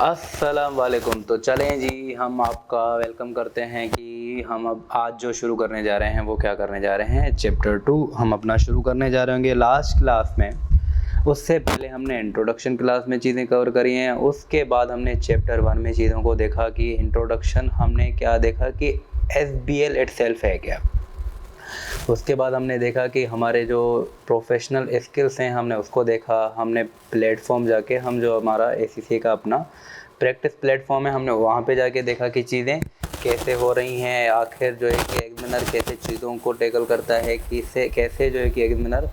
अस्सलाम वालेकुम। तो चलें जी, हम आपका वेलकम करते हैं कि हम अब आज जो शुरू करने जा रहे हैं वो क्या करने जा रहे हैं, चैप्टर 2 हम अपना शुरू करने जा रहे होंगे। लास्ट क्लास में, उससे पहले हमने इंट्रोडक्शन क्लास में चीज़ें कवर करी हैं। उसके बाद हमने चैप्टर 1 में चीज़ों को देखा कि इंट्रोडक्शन हमने क्या देखा कि SBL इटसेल्फ है क्या। उसके बाद हमने देखा कि हमारे जो प्रोफेशनल स्किल्स हैं हमने उसको देखा। हमने प्लेटफॉर्म जाके हम जो हमारा ACCA का अपना प्रैक्टिस प्लेटफॉर्म है हमने वहाँ पे जाके देखा कि चीज़ें कैसे हो रही हैं। आखिर जो है कि एग्जामिनर कैसे चीज़ों को टैकल करता है, किसे कैसे जो है कि एग्जामिनर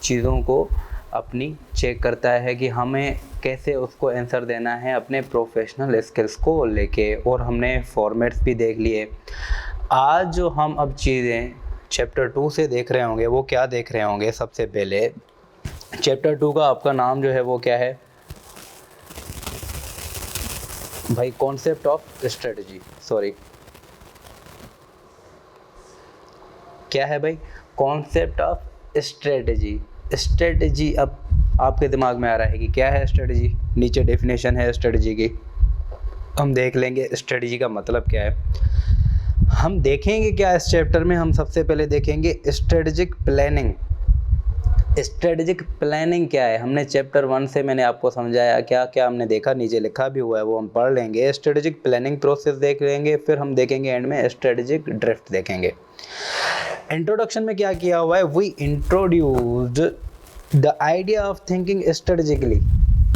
चीज़ों को अपनी चेक करता है कि हमें कैसे उसको आंसर देना है अपने प्रोफेशनल स्किल्स को लेके। और हमने फॉर्मेट्स भी देख लिए। आज जो हम अब चीज़ें चैप्टर 2 से देख रहे होंगे वो क्या देख रहे होंगे। सबसे पहले चैप्टर 2 का आपका नाम जो है वो क्या है भाई, कॉन्सेप्ट ऑफ स्ट्रेटजी। सॉरी, क्या है भाई, कॉन्सेप्ट ऑफ स्ट्रेटजी। स्ट्रेटजी अब आपके दिमाग में आ रहा है कि क्या है स्ट्रेटजी। नीचे डेफिनेशन है स्ट्रेटजी की, हम देख लेंगे स्ट्रेटजी का मतलब क्या है। हम देखेंगे क्या इस चैप्टर में, हम सबसे पहले देखेंगे स्ट्रेटजिक प्लानिंग। स्ट्रेटजिक प्लानिंग क्या है, हमने चैप्टर 1 से मैंने आपको समझाया क्या क्या हमने देखा, नीचे लिखा भी हुआ है वो हम पढ़ लेंगे। स्ट्रेटजिक प्लानिंग प्रोसेस देख लेंगे, फिर हम देखेंगे एंड में स्ट्रेटजिक ड्रिफ्ट देखेंगे। इंट्रोडक्शन में क्या किया हुआ है, we introduced the idea of thinking strategically.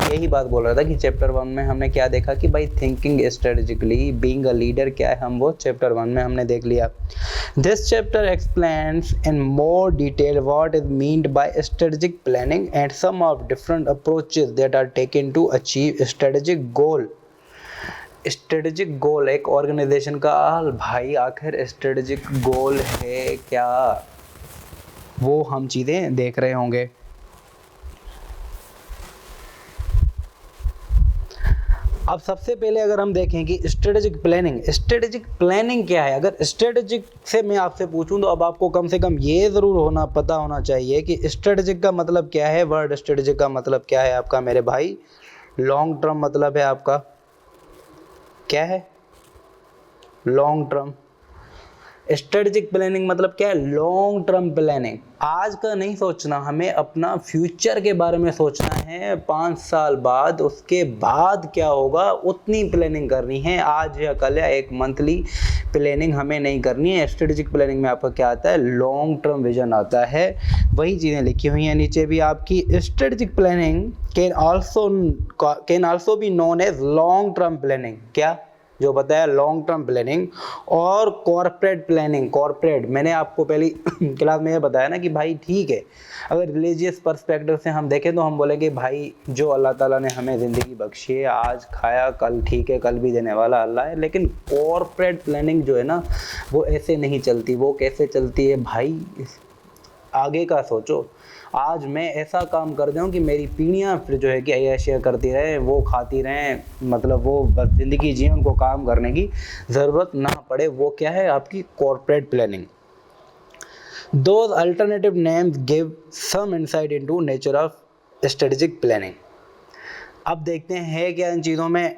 यही बात बोल रहा था कि चैप्टर 1 में हमने क्या देखा कि भाई thinking strategically, being a leader क्या है, हम वो चैप्टर 1 में हमने देख लिया। This chapter explains in more detail what is meant by strategic planning and some of different approaches that are taken to achieve strategic goal. Strategic goal एक organisation का भाई आखिर स्ट्रेटजिक गोल है क्या, वो हम चीज़ें देख रहे होंगे। अब सबसे पहले अगर हम देखें कि स्ट्रेटेजिक प्लानिंग क्या है। अगर स्ट्रेटेजिक से मैं आपसे पूछूं तो अब आपको कम से कम ये ज़रूर पता होना चाहिए कि स्ट्रेटेजिक का मतलब क्या है। वर्ड स्ट्रेटेजिक का मतलब क्या है आपका मेरे भाई, लॉन्ग टर्म मतलब है आपका, क्या है लॉन्ग टर्म। स्ट्रेटेजिक प्लानिंग मतलब क्या है, लॉन्ग टर्म प्लानिंग। आज का नहीं सोचना, हमें अपना फ्यूचर के बारे में सोचना है। 5 साल बाद, उसके बाद क्या होगा उतनी प्लानिंग करनी है। आज या कल या एक मंथली प्लानिंग हमें नहीं करनी है। स्ट्रेटेजिक प्लानिंग में आपका क्या आता है, लॉन्ग टर्म विजन आता है। वही चीज़ें लिखी हुई हैं नीचे भी आपकी। Strategic planning can also be known as long term planning. क्या जो बताया, लॉन्ग टर्म प्लानिंग और कॉर्पोरेट प्लानिंग। कॉर्पोरेट मैंने आपको पहली क्लास में ये बताया ना कि भाई ठीक है, अगर रिलीजियस पर्सपेक्टिव से हम देखें तो हम बोलेंगे भाई जो अल्लाह ताला ने हमें ज़िंदगी बख्शी है, आज खाया कल ठीक है, कल भी देने वाला अल्लाह है। लेकिन कॉर्पोरेट प्लानिंग जो है ना वो ऐसे नहीं चलती। वो कैसे चलती है भाई, आगे का सोचो। आज मैं ऐसा काम कर दूँ कि मेरी पीढ़ियाँ फिर जो है कि ऐशिया करती रहे, वो खाती रहें, मतलब वो बस ज़िंदगी जिए, उनको काम करने की ज़रूरत ना पड़े। वो क्या है आपकी corporate planning. Those alternative names give some insight into nature of strategic planning. अब देखते हैं क्या इन चीज़ों में।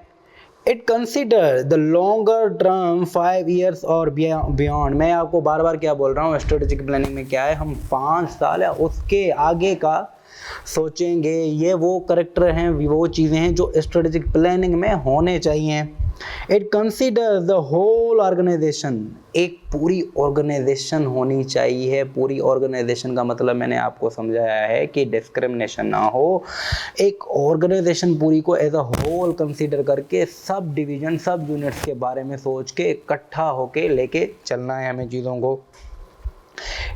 It consider the longer term 5 years और beyond। मैं आपको बार बार क्या बोल रहा हूँ, स्ट्रेटेजिक प्लानिंग में क्या है, हम 5 साल या उसके आगे का सोचेंगे। ये वो करेक्टर हैं, वो चीज़ें हैं जो स्ट्रेटेजिक प्लानिंग में होने चाहिए। It consider the whole organisation. एक पूरी ऑर्गेनाइजेशन होनी चाहिए। पूरी ऑर्गेनाइजेशन का मतलब मैंने आपको समझाया है कि डिस्क्रिमिनेशन ना हो। एक ऑर्गेनाइजेशन पूरी को एज अ होल कंसीडर करके सब डिवीजन, सब यूनिट्स के बारे में सोच के इकट्ठा होके लेके चलना है हमें चीज़ों को।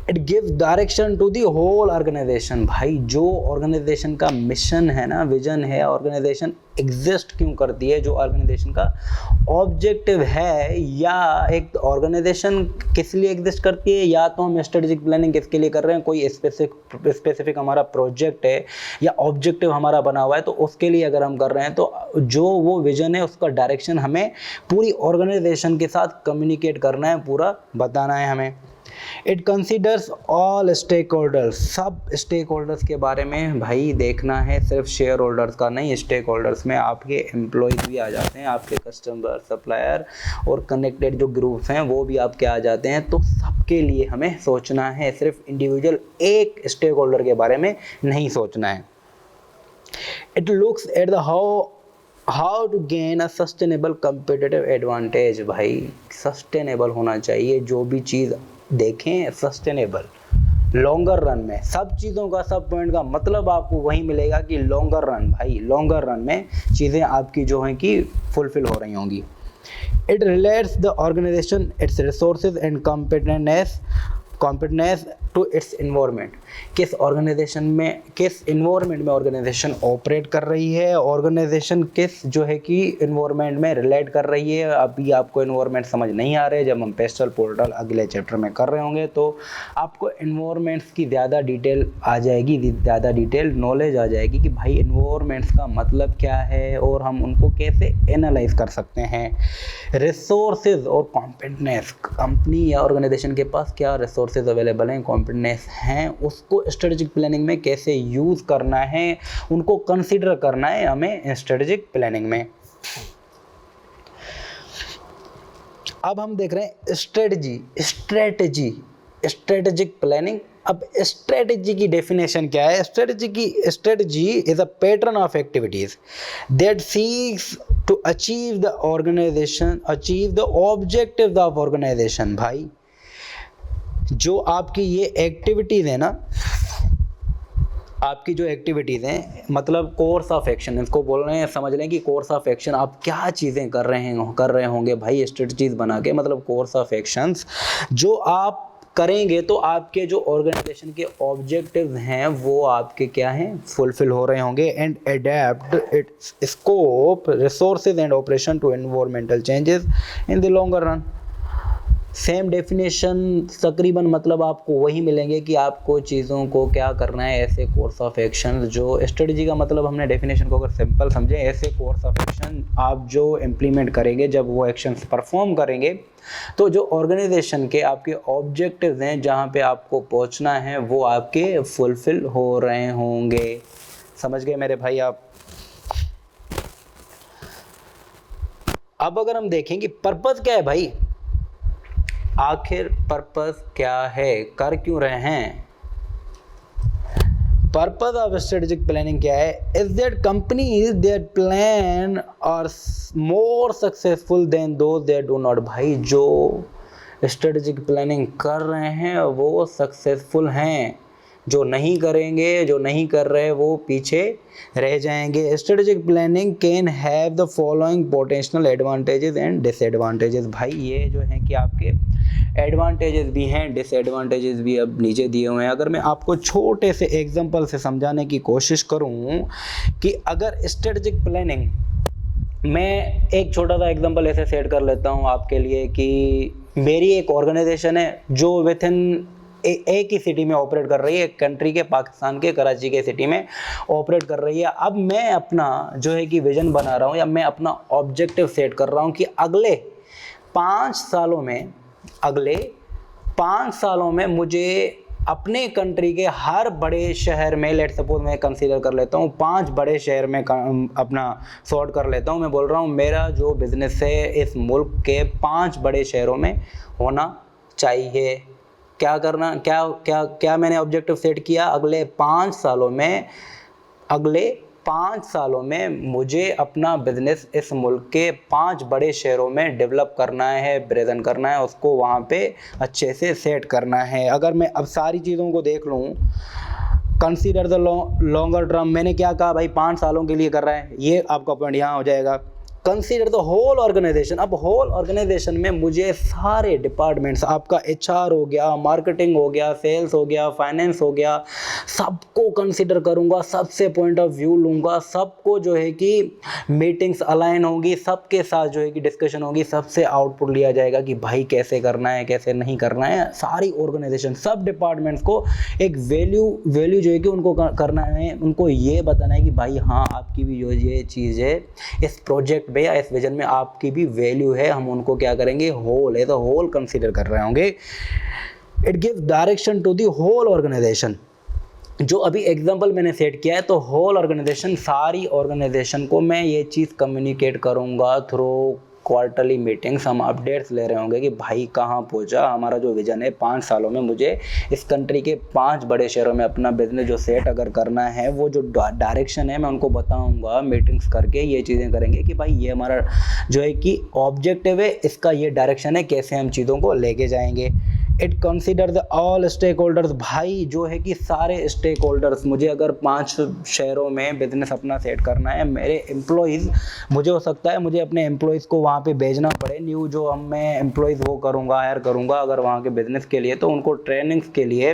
It gives direction to the whole organisation. भाई जो ऑर्गेनाइजेशन का मिशन है ना, विजन है, ऑर्गेनाइजेशन एग्जिस्ट क्यों करती है, जो ऑर्गेनाइजेशन का ऑब्जेक्टिव है, या एक ऑर्गेनाइजेशन किस लिए एग्जिस्ट करती है, या तो हम स्ट्रेटेजिक प्लानिंग किसके लिए कर रहे हैं, कोई स्पेसिफिक हमारा प्रोजेक्ट है या ऑब्जेक्टिव हमारा बना हुआ है, तो उसके लिए अगर हम कर रहे हैं तो जो वो विजन है उसका डायरेक्शन हमें पूरी ऑर्गेनाइजेशन के साथ कम्युनिकेट करना है, पूरा बताना है हमें। It considers all stakeholders, सब स्टेक होल्डर्स के बारे में भाई देखना है, सिर्फ शेयर होल्डर्स का नहीं। स्टेक होल्डर्स में आपके एम्प्लॉयज़ भी आ जाते हैं, आपके कस्टमर, सप्लायर और कनेक्टेड जो ग्रुप्स हैं वो भी आपके आ जाते हैं। तो सबके लिए हमें सोचना है, सिर्फ इंडिविजुअल एक स्टेक होल्डर के बारे में नहीं सोचना है। It looks at the how to gain a sustainable competitive advantage. भाई सस्टेनेबल होना चाहिए, जो भी चीज़ देखें सस्टेनेबल, लॉन्गर रन में। सब चीज़ों का, सब पॉइंट का मतलब आपको वही मिलेगा कि लॉन्गर रन, भाई लॉन्गर रन में चीज़ें आपकी जो हैं कि फुलफिल हो रही होंगी। It relates the organisation its resources and competences to its environment. किस इन्वायरमेंट में ऑर्गेनाइजेशन ऑपरेट कर रही है, ऑर्गेनाइजेशन किस जो है कि इन्वायरमेंट में रिलेट कर रही है। अभी आपको इन्वायरमेंट समझ नहीं आ रहे, जब हम पेस्टल पोर्टल अगले चैप्टर में कर रहे होंगे तो आपको इन्वायरमेंट्स की ज़्यादा डिटेल आ जाएगी, ज़्यादा डिटेल नॉलेज आ जाएगी कि भाई इन्वायरमेंट्स का मतलब क्या है और हम उनको कैसे एनालाइज कर सकते हैं। रिसोर्सेज और कॉम्पिटेंटनेस, कंपनी या ऑर्गेनाइजेशन के पास क्या रिसोर्सेज अवेलेबल हैं, कॉम्पिटेंटनेस हैं, उसको स्ट्रेटेजिक प्लानिंग में कैसे यूज़ करना है, उनको कंसीडर करना है हमें स्ट्रेटेजिक प्लानिंग में। अब हम देख रहे हैं स्ट्रेटेजिक प्लानिंग। अब स्ट्रेटेजी की डेफिनेशन क्या है? Strategy is a pattern of activities that seeks to achieve the objectives of organisation. भाई जो आपकी ये एक्टिविटीज़ है ना, आपकी जो एक्टिविटीज़ हैं मतलब कोर्स ऑफ एक्शन, इसको बोल रहे हैं, समझ लें कि कोर्स ऑफ एक्शन आप क्या चीज़ें कर रहे होंगे भाई स्ट्रेटजीज बना के, मतलब कोर्स ऑफ एक्शंस जो आप करेंगे तो आपके जो ऑर्गेनाइजेशन के ऑब्जेक्टिव्स हैं वो आपके क्या हैं, फुलफिल हो रहे होंगे। And adapt its scope, resources and operation to environmental changes in the longer run. Same definition तकरीबन मतलब आपको वही मिलेंगे कि आपको चीज़ों को क्या करना है, ऐसे कोर्स ऑफ एक्शन जो स्ट्रेटजी का मतलब हमने डेफिनेशन को अगर सिंपल समझें, ऐसे कोर्स ऑफ एक्शन आप जो इम्प्लीमेंट करेंगे, जब वो एक्शंस परफॉर्म करेंगे तो जो ऑर्गेनाइजेशन के आपके ऑब्जेक्टिव्स हैं जहाँ पे आपको पहुँचना है वो आपके फुलफिल हो रहे होंगे। समझ गए मेरे भाई आप? अब अगर हम देखेंगे पर्पज़ क्या है भाई, आखिर पर्पस क्या है, कर क्यों रहे हैं, पर्पस ऑफ स्ट्रेटेजिक प्लानिंग क्या है? Is that companies that plan are more successful than those that do not. भाई जो स्ट्रेटेजिक प्लानिंग कर रहे हैं वो सक्सेसफुल हैं, जो नहीं करेंगे, जो नहीं कर रहे वो पीछे रह जाएंगे। Strategic planning can have the following potential advantages and disadvantages. भाई ये जो है कि आपके एडवांटेजेस भी हैं, डिसएडवांटेजेस भी अब नीचे दिए हुए हैं। अगर मैं आपको छोटे से एग्जांपल से समझाने की कोशिश करूं कि अगर स्ट्रेटेजिक प्लानिंग, मैं एक छोटा सा एग्जांपल ऐसे सेट कर लेता हूं आपके लिए कि मेरी एक ऑर्गेनाइजेशन है जो विथ इन एक ही सिटी में ऑपरेट कर रही है, एक कंट्री के, पाकिस्तान के कराची के सिटी में ऑपरेट कर रही है। अब मैं अपना जो है कि विजन बना रहा हूँ या मैं अपना ऑब्जेक्टिव सेट कर रहा हूँ कि अगले 5 सालों में मुझे अपने कंट्री के हर बड़े शहर में, लेट सपोज मैं कंसीडर कर लेता हूँ 5 बड़े शहर में अपना सॉर्ट कर लेता हूँ। मैं बोल रहा हूँ मेरा जो बिज़नेस है इस मुल्क के 5 बड़े शहरों में होना चाहिए। क्या मैंने ऑब्जेक्टिव सेट किया? अगले 5 सालों में मुझे अपना बिजनेस इस मुल्क के 5 बड़े शहरों में डेवलप करना है, प्रेजेंट करना है, उसको वहाँ पे अच्छे से सेट करना है। अगर मैं अब सारी चीज़ों को देख लूँ, कंसीडर द लॉन्गर टर्म, मैंने क्या कहा भाई 5 सालों के लिए कर रहा है, ये आपका पॉइंट यहाँ हो जाएगा। कंसीडर द होल ऑर्गेनाइजेशन, अब होल ऑर्गेनाइजेशन में मुझे सारे डिपार्टमेंट्स, आपका HR हो गया, मार्केटिंग हो गया, सेल्स हो गया, फाइनेंस हो गया, सबको कंसीडर करूंगा, सबसे पॉइंट ऑफ व्यू लूँगा, सबको जो है कि मीटिंग्स अलाइन होंगी, सबके साथ जो है कि डिस्कशन होगी, सबसे आउटपुट लिया जाएगा कि भाई कैसे करना है, कैसे नहीं करना है। सारी ऑर्गेनाइजेशन, सब डिपार्टमेंट्स को एक वैल्यू जो है कि उनको करना है, उनको ये बताना है कि भाई हाँ आपकी भी जो ये चीज़ है इस प्रोजेक्ट भैया इस विजन में आपकी भी वैल्यू है, हम उनको क्या करेंगे, whole as a whole consider कर रहे होंगे। It gives direction to the whole organisation. जो अभी एग्जांपल मैंने सेट किया है, तो होल ऑर्गेनाइजेशन, सारी ऑर्गेनाइजेशन को मैं ये चीज़ कम्युनिकेट करूँगा थ्रू क्वार्टरली मीटिंग्स। हम अपडेट्स ले रहे होंगे कि भाई कहाँ पहुँचा, हमारा जो विजन है 5 सालों में मुझे इस कंट्री के 5 बड़े शहरों में अपना बिजनेस जो सेट अगर करना है, वो जो डायरेक्शन है मैं उनको बताऊंगा मीटिंग्स करके। ये चीज़ें करेंगे कि भाई ये हमारा जो है कि ऑब्जेक्टिव है, इसका ये डायरेक्शन है, कैसे हम चीज़ों को लेके जाएंगे। It consider the all stakeholders, भाई जो है कि सारे स्टेक होल्डर्स, मुझे अगर 5 शहरों में बिजनेस अपना सेट करना है, मेरे एम्प्लॉयज़, मुझे हो सकता है मुझे अपने एम्प्लॉयज़ को वहाँ पे भेजना पड़े, न्यू जो हम मैं एम्प्लॉयज़ वो करूँगा, हायर करूँगा अगर वहाँ के बिज़नेस के लिए, तो उनको ट्रेनिंग्स के लिए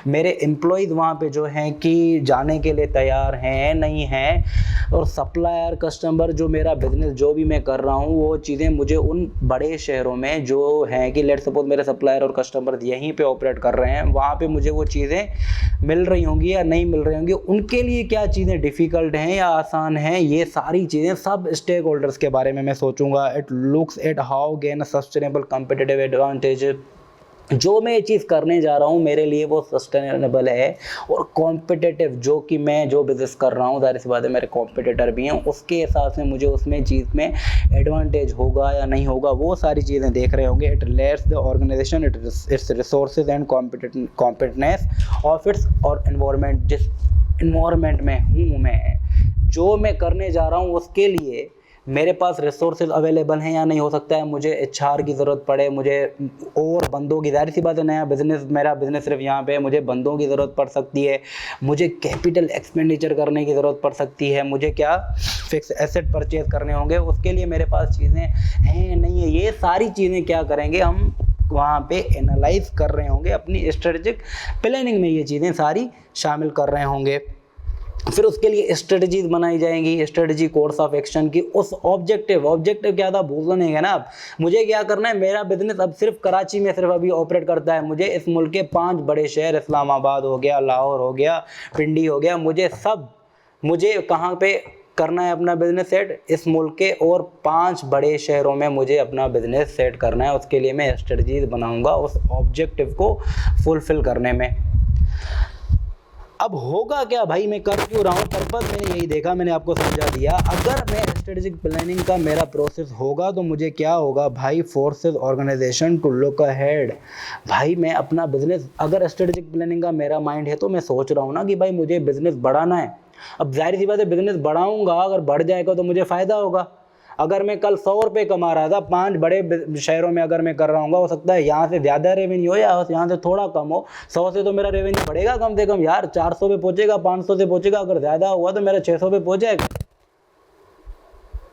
मेरे एम्प्लॉयज़ वहाँ पे जो हैं कि जाने के लिए तैयार हैं नहीं हैं। और सप्लायर, कस्टमर, जो मेरा बिज़नेस जो भी मैं कर रहा हूँ, वो चीज़ें मुझे उन बड़े शहरों में जो हैं कि लेट सपोज मेरे सप्लायर और कस्टमर यहीं पे ऑपरेट कर रहे हैं, वहाँ पे मुझे वो चीज़ें मिल रही होंगी या नहीं मिल रही होंगी, उनके लिए क्या चीज़ें डिफ़िकल्ट हैं या आसान हैं, ये सारी चीज़ें सब स्टेक होल्डर्स के बारे में मैं सोचूंगा। It looks eight how gain a sustainable competitive advantage, जो मैं ये चीज़ करने जा रहा हूँ मेरे लिए वो सस्टेनेबल है और कॉम्पिटिटिव, जो कि मैं जो बिज़नेस कर रहा हूँ, ज़ाहिर सी बात है मेरे कॉम्पिटिटर भी हैं, उसके हिसाब से मुझे उसमें चीज़ में एडवांटेज होगा या नहीं होगा, वो सारी चीज़ें देख रहे होंगे। It relates the organisation, its resources and competence of its और एनवायरनमेंट, जिस एनवायरनमेंट में हूँ मैं, जो मैं करने जा रहा हूँ उसके लिए मेरे पास रिसोर्सेज अवेलेबल हैं या नहीं। हो सकता है मुझे HR की ज़रूरत पड़े, मुझे और बंदों की, ज़ाहिर सी बात है नया बिज़नेस, मेरा बिज़नेस सिर्फ यहाँ पे है, मुझे बंदों की ज़रूरत पड़ सकती है, मुझे कैपिटल एक्सपेंडिचर करने की ज़रूरत पड़ सकती है, मुझे क्या फिक्स एसेट परचेज करने होंगे, उसके लिए मेरे पास चीज़ें हैं नहीं है। ये सारी चीज़ें क्या करेंगे हम वहाँ पे एनालाइज कर रहे होंगे, अपनी स्ट्रेटेजिक प्लानिंग में ये चीज़ें सारी शामिल कर रहे होंगे। फिर उसके लिए स्ट्रेटजीज बनाई जाएंगी, स्ट्रेटजी कोर्स ऑफ एक्शन की। उस ऑब्जेक्टिव क्या था भूल नहीं है ना आप, मुझे क्या करना है, मेरा बिजनेस अब सिर्फ कराची में सिर्फ अभी ऑपरेट करता है, मुझे इस मुल्क के 5 बड़े शहर, इस्लामाबाद हो गया, लाहौर हो गया, पिंडी हो गया, मुझे कहाँ पे करना है अपना बिजनेस सेट, इस मुल्क के और 5 बड़े शहरों में मुझे अपना बिजनेस सेट करना है। उसके लिए मैं स्ट्रेटजीज बनाऊंगा उस ऑब्जेक्टिव को फुलफिल करने में। अब होगा क्या भाई, मैं कर क्यों रहा हूँ, पर्पस मैंने यही देखा, मैंने आपको समझा दिया। अगर मैं स्ट्रेटेजिक प्लानिंग का मेरा प्रोसेस होगा तो मुझे क्या होगा भाई, forces organisation to look ahead. भाई मैं अपना बिजनेस, अगर स्ट्रेटेजिक प्लानिंग का मेरा माइंड है तो मैं सोच रहा हूँ ना कि भाई मुझे बिजनेस बढ़ाना है। अब जाहिर सी बात है बिजनेस बढ़ाऊंगा, अगर बढ़ जाएगा तो मुझे फ़ायदा होगा। अगर मैं कल 100 रुपये कमा रहा था 5 बड़े शहरों में, अगर मैं कर रहा हूँ, हो सकता है यहाँ से ज़्यादा रेवेन्यू हो या यहाँ से थोड़ा कम हो, 100 से तो मेरा रेवेन्यू बढ़ेगा कम से कम यार, 400 पे पहुँचेगा, 500 से पहुँचेगा, अगर ज़्यादा हुआ तो मेरा 600 पे पहुँच जाएगा।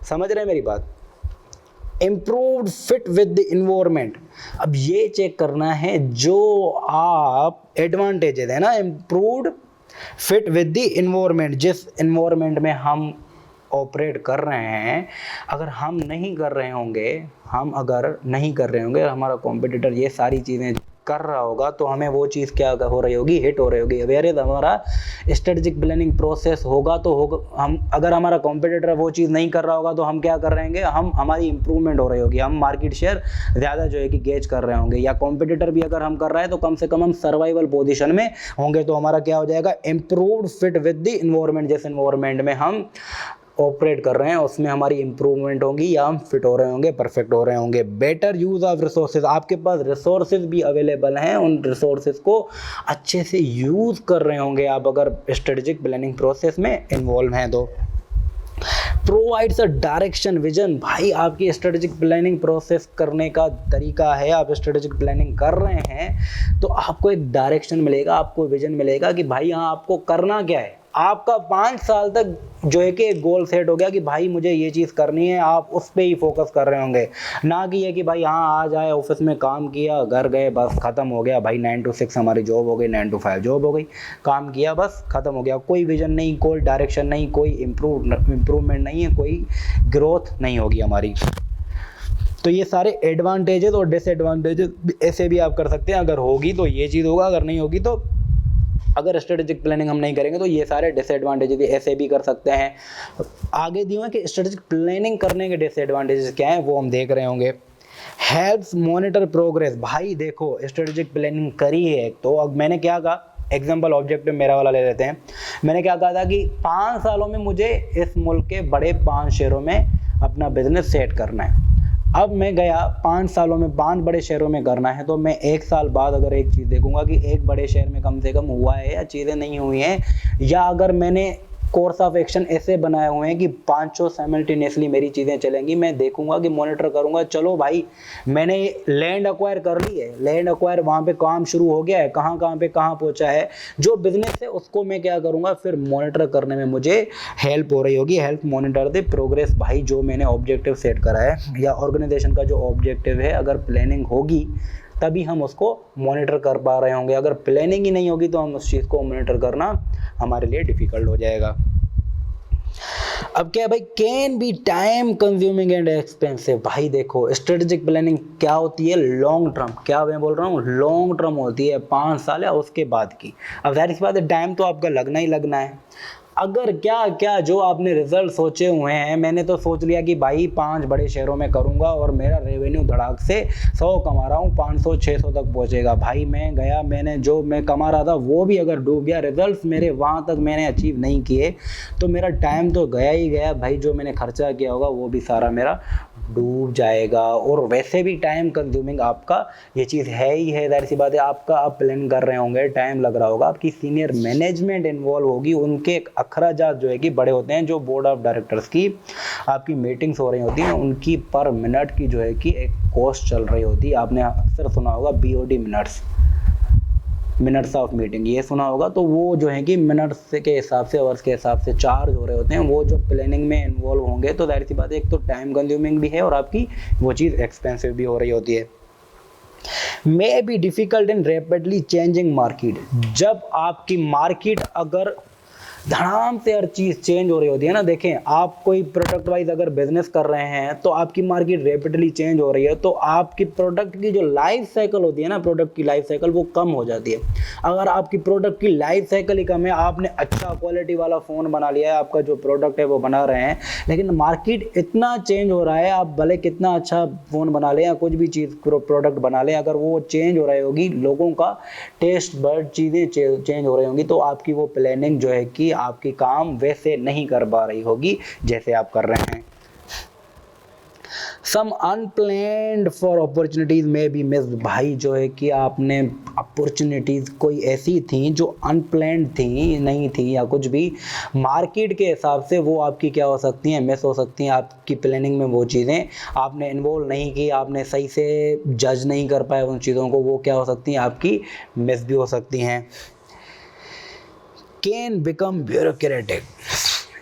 समझ रहे हैं मेरी बात। Improved fit with the environment, अब ये चेक करना है जो आप एडवांटेजेस है ना, improved fit with the environment, जिस इन्वायरमेंट में हम ऑपरेट कर रहे हैं, अगर हम नहीं कर रहे होंगे, हमारा कॉम्पिटिटर ये सारी चीज़ें कर रहा होगा, तो हमें वो चीज़ क्या हो रही होगी, हिट हो रही होगी। वेयर हमारा स्ट्रेटेजिक प्लानिंग प्रोसेस होगा तो होगा, हम अगर हमारा कॉम्पिटिटर वो चीज़ नहीं कर रहा होगा तो हम क्या कर रहे होंगे, हमारी इंप्रूवमेंट हो रही होगी, हम मार्केट शेयर ज़्यादा जो है कि गेज कर रहे होंगे, या कॉम्पिटिटर भी अगर हम कर रहे हैं तो कम से कम हम सर्वाइवल पोजीशन में होंगे। तो हमारा क्या हो जाएगा, improved fit with the environment, जिस इन्वायरमेंट में हम ऑपरेट कर रहे हैं उसमें हमारी इंप्रूवमेंट होगी, या हम फिट हो रहे होंगे, परफेक्ट हो रहे होंगे। बेटर यूज़ ऑफ रिसोर्सेज, आपके पास रिसोर्सेज भी अवेलेबल हैं, उन रिसोर्सेज को अच्छे से यूज़ कर रहे होंगे आप अगर स्ट्रेटेजिक प्लानिंग प्रोसेस में इन्वॉल्व हैं तो। प्रोवाइड्स अ डायरेक्शन विजन, भाई आपकी स्ट्रेटेजिक प्लानिंग प्रोसेस करने का तरीका है, आप स्ट्रेटेजिक प्लानिंग कर रहे हैं तो आपको एक डायरेक्शन मिलेगा, आपको विजन मिलेगा कि भाई हाँ आपको करना क्या है। आपका 5 साल तक जो है कि एक गोल सेट हो गया कि भाई मुझे ये चीज़ करनी है, आप उस पर ही फोकस कर रहे होंगे, ना कि ये कि भाई हाँ आज आए ऑफिस में काम किया, घर गए, बस ख़त्म हो गया भाई, 9 to 6 हमारी जॉब हो गई, 9 to 5 जॉब हो गई, काम किया बस ख़त्म हो गया। कोई विजन नहीं, कोई डायरेक्शन नहीं, कोई इम्प्रूवमेंट नहीं है, कोई ग्रोथ नहीं होगी हमारी। तो ये सारे एडवांटेजेस और डिसएडवांटेजेस ऐसे भी आप कर सकते हैं, अगर होगी तो ये चीज़ होगा, अगर नहीं होगी तो, अगर स्ट्रेटेजिक प्लानिंग हम नहीं करेंगे तो ये सारे डिसएडवांटेजेस ऐसे भी कर सकते हैं। आगे दिए हैं कि स्ट्रेटेजिक प्लानिंग करने के डिसएडवांटेजेस क्या हैं वो हम देख रहे होंगे। Helps monitor progress. भाई देखो स्ट्रेटेजिक प्लानिंग करी है तो अब मैंने क्या कहा, एग्जाम्पल ऑब्जेक्टिव मेरा वाला ले लेते हैं। मैंने क्या कहा था कि 5 सालों में मुझे इस मुल्क के बड़े 5 शहरों में अपना बिजनेस सेट करना है। अब मैं गया 5 सालों में 5 बड़े शहरों में करना है, तो मैं 1 साल बाद अगर एक चीज़ देखूंगा कि एक बड़े शहर में कम से कम हुआ है या चीज़ें नहीं हुई हैं, या अगर मैंने कोर्स ऑफ एक्शन ऐसे बनाए हुए हैं कि 500 साइमल्टेनियसली मेरी चीज़ें चलेंगी, मैं देखूंगा कि मॉनिटर करूंगा, चलो भाई मैंने लैंड अक्वायर कर ली है, लैंड अक्वायर वहाँ पे काम शुरू हो गया है, कहाँ पे कहाँ पहुँचा है, जो बिजनेस है उसको मैं क्या करूँगा, फिर मॉनिटर करने में मुझे हेल्प हो रही होगी। Help monitor the progress. भाई जो मैंने ऑब्जेक्टिव सेट करा है या ऑर्गेनाइजेशन का जो ऑब्जेक्टिव है, अगर प्लानिंग होगी तभी हम उसको मॉनिटर कर पा रहे होंगे। अगर प्लानिंग ही नहीं होगी तो हम उस चीज़ को मॉनिटर करना हमारे लिए डिफ़िकल्ट हो जाएगा। अब क्या है भाई, can be time consuming and expensive. भाई देखो स्ट्रेटेजिक प्लानिंग क्या होती है, लॉन्ग टर्म, क्या मैं बोल रहा हूँ, लॉन्ग टर्म होती है, 5 साल या उसके बाद की। अब जाहिर सी बात है टाइम तो आपका लगना ही लगना है। अगर क्या जो आपने रिजल्ट सोचे हुए हैं, मैंने तो सोच लिया कि भाई 5 बड़े शहरों में करूंगा और मेरा रेवेन्यू धड़ाक से 100 कमा रहा हूँ, 500-600 तक पहुंचेगा। भाई मैं गया, मैंने जो मैं कमा रहा था वो भी अगर डूब गया, रिजल्ट्स मेरे वहाँ तक मैंने अचीव नहीं किए, तो मेरा टाइम तो गया ही गया भाई। जो मैंने खर्चा किया होगा वो भी सारा मेरा डूब जाएगा। और वैसे भी टाइम कंज्यूमिंग आपका ये चीज़ है ही है, जाहिर सी बात है। आपका आप प्लान कर रहे होंगे, टाइम लग रहा होगा, आपकी सीनियर मैनेजमेंट इन्वॉल्व होगी, उनके अखराजात जो है कि बड़े होते हैं। जो बोर्ड ऑफ डायरेक्टर्स की आपकी मीटिंग्स हो रही होती हैं, उनकी पर मिनट की जो है कि एक कॉस्ट चल रही होती है। आपने अक्सर सुना होगा BOD मिनट्स ऑफ मीटिंग, ये सुना होगा। तो वो जो है कि मिनट्स के हिसाब से, आवर्स के हिसाब से चार्ज हो रहे होते हैं। वो जो प्लानिंग में इन्वॉल्व होंगे तो जाहिर सी बात है एक तो टाइम कंज्यूमिंग भी है और आपकी वो चीज़ एक्सपेंसिव भी हो रही होती है। May be difficult in rapidly changing market. जब आपकी मार्केट अगर धड़ाम से हर चीज़ चेंज हो रही होती है ना, देखें आप कोई प्रोडक्ट वाइज अगर बिजनेस कर रहे हैं तो आपकी मार्केट रैपिडली चेंज हो रही है, तो आपकी प्रोडक्ट की जो लाइफ साइकिल होती है ना, प्रोडक्ट की लाइफ साइकिल वो कम हो जाती है। अगर आपकी प्रोडक्ट की लाइफ साइकिल ही कम है, आपने अच्छा क्वालिटी वाला फ़ोन बना लिया है, आपका जो प्रोडक्ट है वो बना रहे हैं, लेकिन मार्केट इतना चेंज हो रहा है, आप भले कितना अच्छा फ़ोन बना लें या कुछ भी चीज़ प्रोडक्ट बना लें, अगर वो चेंज हो रही होगी, लोगों का टेस्ट बर्ड चीज़ें चेंज हो रही होंगी, तो आपकी वो प्लानिंग जो है कि आपकी काम वैसे नहीं कर पा रही होगी जैसे आप कर रहे हैं। सम अनप्लैन्ड फॉर अपॉर्चुनिटीज में बी मिस्ड। भाई जो है कि आपने अपॉर्चुनिटीज़ कोई ऐसी थी जो अनप्लैन्ड थी, नहीं थी, या कुछ भी मार्केट के हिसाब से वो आपकी क्या हो सकती हैं, मिस हो सकती हैं। आपकी प्लानिंग में वो चीज़ें आपने इन्वॉल्व नहीं की, आपने सही से जज नहीं कर पाए उन चीज़ों को, वो क्या हो सकती हैं, आपकी मिस भी हो सकती हैं। Can become bureaucratic.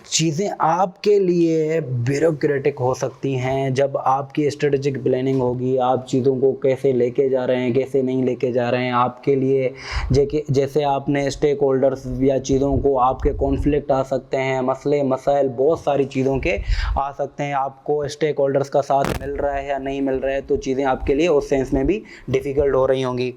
चीज़ें आपके लिए ब्यूरोक्रेटिक हो सकती हैं जब आपकी स्ट्रेटेजिक प्लानिंग होगी। आप चीज़ों को कैसे लेके जा रहे हैं, कैसे नहीं लेके जा रहे हैं, आपके लिए जैसे आपने स्टेक होल्डर्स या चीज़ों को, आपके कॉन्फ्लिक्ट आ सकते हैं, मसले मसाइल बहुत सारी चीज़ों के आ सकते हैं। आपको स्टेक होल्डर्स का साथ मिल रहा है या नहीं मिल रहा है, तो चीज़ें आपके लिए उस सेंस में भी डिफ़िकल्ट हो रही होंगी।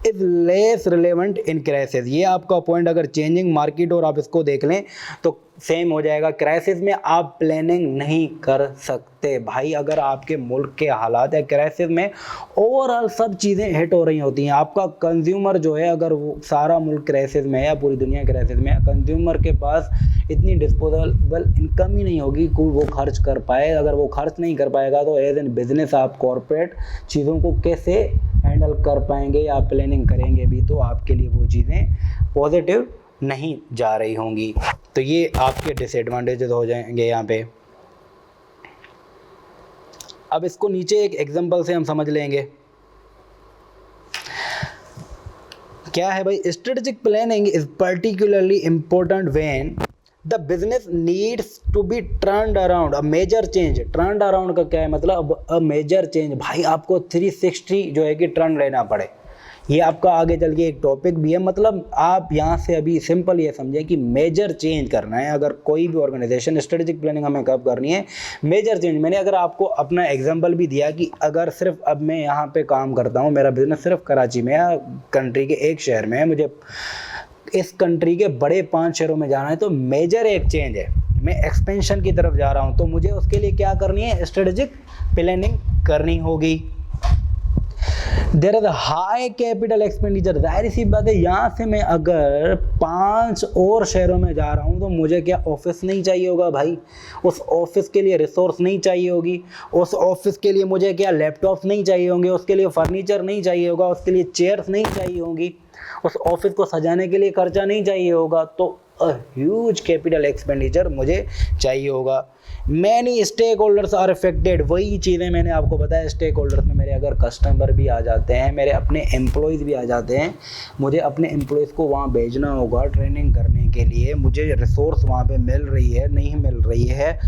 Is less relevant in crisis. ये आपका पॉइंट अगर चेंजिंग मार्केट और आप इसको देख लें तो सेम हो जाएगा। क्राइसिस में आप प्लानिंग नहीं कर सकते भाई। अगर आपके मुल्क के हालात है क्राइसिस में, ओवरऑल सब चीज़ें हिट हो रही होती हैं, आपका कंज्यूमर जो है, अगर वो सारा मुल्क क्राइसिस में है या पूरी दुनिया क्राइसिस में है, कंज्यूमर के पास इतनी डिस्पोजेबल इनकम ही नहीं होगी कोई वो खर्च कर पाए। अगर वो खर्च नहीं कर पाएगा तो एज एन बिजनेस आप कॉरपोरेट चीज़ों को कैसे हैंडल कर पाएंगे या प्लानिंग करेंगे भी, तो आपके लिए वो चीज़ें पॉजिटिव नहीं जा रही होंगी। तो ये आपके डिसएडवांटेजेस हो जाएंगे यहाँ पे। अब इसको नीचे एक एग्जांपल से हम समझ लेंगे। क्या है भाई, strategic planning is particularly important when the business needs to be turned around a major change. Turned around का क्या है मतलब, अ मेजर चेंज। भाई आपको 360 जो है कि टर्न लेना पड़े। ये आपका आगे चल के एक टॉपिक भी है। मतलब आप यहाँ से अभी सिंपल ये समझें कि मेजर चेंज करना है। अगर कोई भी ऑर्गेनाइजेशन, स्ट्रेटेजिक प्लानिंग हमें कब करनी है, मेजर चेंज। मैंने अगर आपको अपना एग्जांपल भी दिया कि अगर सिर्फ अब मैं यहाँ पे काम करता हूँ, मेरा बिजनेस सिर्फ कराची में या कंट्री के एक शहर में है, मुझे इस कंट्री के बड़े 5 शहरों में जाना है, तो मेजर एक चेंज है। मैं एक्सपेंशन की तरफ जा रहा हूँ, तो मुझे उसके लिए क्या करनी है, स्ट्रेटेजिक प्लानिंग करनी होगी। There is high capital expenditure, जाहिर सी बात है यहाँ से मैं अगर 5 और शहरों में जा रहा हूँ तो मुझे क्या ऑफिस नहीं चाहिए होगा भाई, उस ऑफिस के लिए रिसोर्स नहीं चाहिए होगी, उस ऑफिस के लिए मुझे क्या लैपटॉप नहीं चाहिए होंगे, उसके लिए फर्नीचर नहीं चाहिए होगा, उसके लिए चेयर्स नहीं चाहिए होंगी, उस ऑफिस को सजाने के लिए खर्चा नहीं चाहिए होगा, तो ह्यूज कैपिटल एक्सपेंडिचर मुझे चाहिए होगा। Many stakeholders are affected, वही चीज़ें मैंने आपको बताया, स्टेक होल्डर्स में मेरे अगर कस्टमर भी आ जाते हैं, मेरे अपने एम्प्लॉयज़ भी आ जाते हैं, मुझे अपने एम्प्लॉयज़ को वहाँ भेजना होगा ट्रेनिंग करने के लिए, मुझे रिसोर्स वहाँ पे मिल रही है नहीं मिल रही है,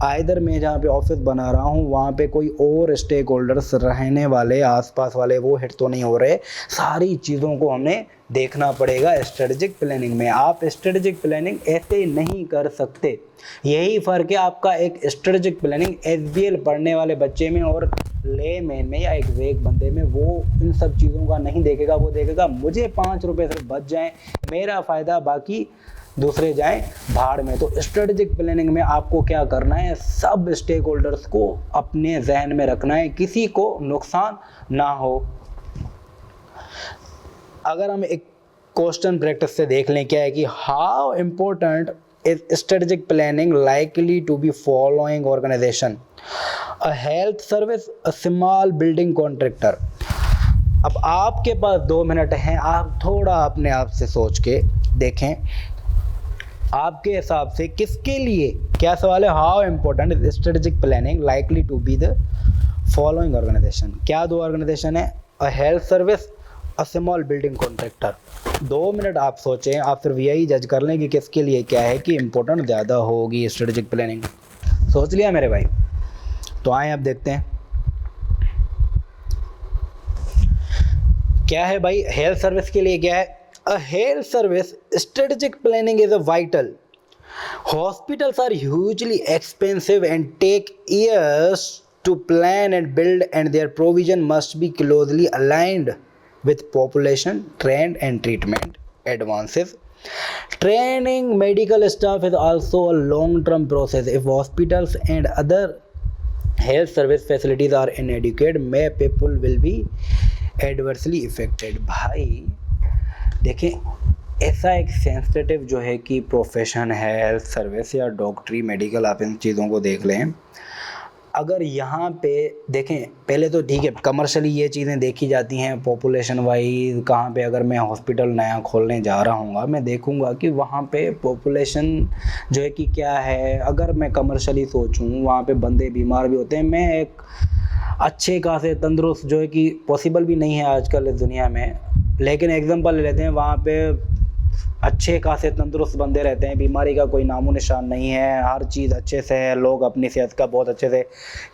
आइदर मैं जहाँ पे ऑफिस बना रहा हूँ वहाँ पे कोई और स्टेक होल्डर्स रहने वाले आसपास वाले वो हिट तो नहीं हो रहे, सारी चीज़ों को हमें देखना पड़ेगा स्ट्रेटेजिक प्लानिंग में। आप स्ट्रेटेजिक प्लानिंग ऐसे नहीं कर सकते, यही फ़र्क है आपका एक स्ट्रेटेजिक प्लानिंग SBL पढ़ने वाले बच्चे में और लेमैन में या एक वेग बंदे में। वो इन सब चीज़ों का नहीं देखेगा, वो देखेगा मुझे 5 रुपये सिर्फ बच जाएं, मेरा फ़ायदा, बाकी दूसरे जाएं भाड़ में। तो स्ट्रेटेजिक प्लानिंग में आपको क्या करना है, सब स्टेक होल्डर्स को अपने जहन में रखना है, किसी को नुकसान ना हो। अगर हम एक क्वेश्चन प्रैक्टिस से देख लें क्या है कि how important is strategic planning likely to be following organisation, a health service, a small building contractor. अब आपके पास 2 मिनट हैं, आप थोड़ा अपने आप से सोच के देखें, आपके हिसाब से किसके लिए, क्या सवाल है, how important is strategic planning likely to be the following organisation. क्या 2 ऑर्गेनाइजेशन है, a health service, a small building contractor. 2 minute आप सोचें, आप सिर्फ यही जज कर लें कि किसके लिए क्या है कि इम्पोर्टेंट ज़्यादा होगी स्ट्रेटेजिक प्लानिंग। सोच लिया मेरे भाई? तो आए अब देखते हैं क्या है भाई। हेल्थ सर्विस के लिए क्या है, a health service strategic planning is a vital. Hospitals are hugely expensive and take years to plan and build, and their provision must be closely aligned with population trend and treatment advances. Training medical staff is also a long-term process. If hospitals and other health service facilities are inadequate, may people will be adversely affected. भाई देखें, ऐसा एक sensitive जो है कि profession है health service या डॉक्टरी मेडिकल, आप इन चीज़ों को देख लें। अगर यहाँ पे देखें, पहले तो ठीक है कमर्शियली ये चीज़ें देखी जाती हैं पॉपुलेशन वाइज, कहाँ पे अगर मैं हॉस्पिटल नया खोलने जा रहा हूँ मैं देखूँगा कि वहाँ पे पॉपुलेशन जो है कि क्या है। अगर मैं कमर्शियली सोचूँ वहाँ पे बंदे बीमार भी होते हैं, मैं एक अच्छे खासे तंदुरुस्त जो है कि पॉसिबल भी नहीं है आजकल इस दुनिया में, लेकिन एग्जांपल ले लेते हैं, वहाँ पे अच्छे खासे तंदुरुस्त बंदे रहते हैं, बीमारी का कोई नामो निशान नहीं है, हर चीज़ अच्छे से है, लोग अपनी सेहत का बहुत अच्छे से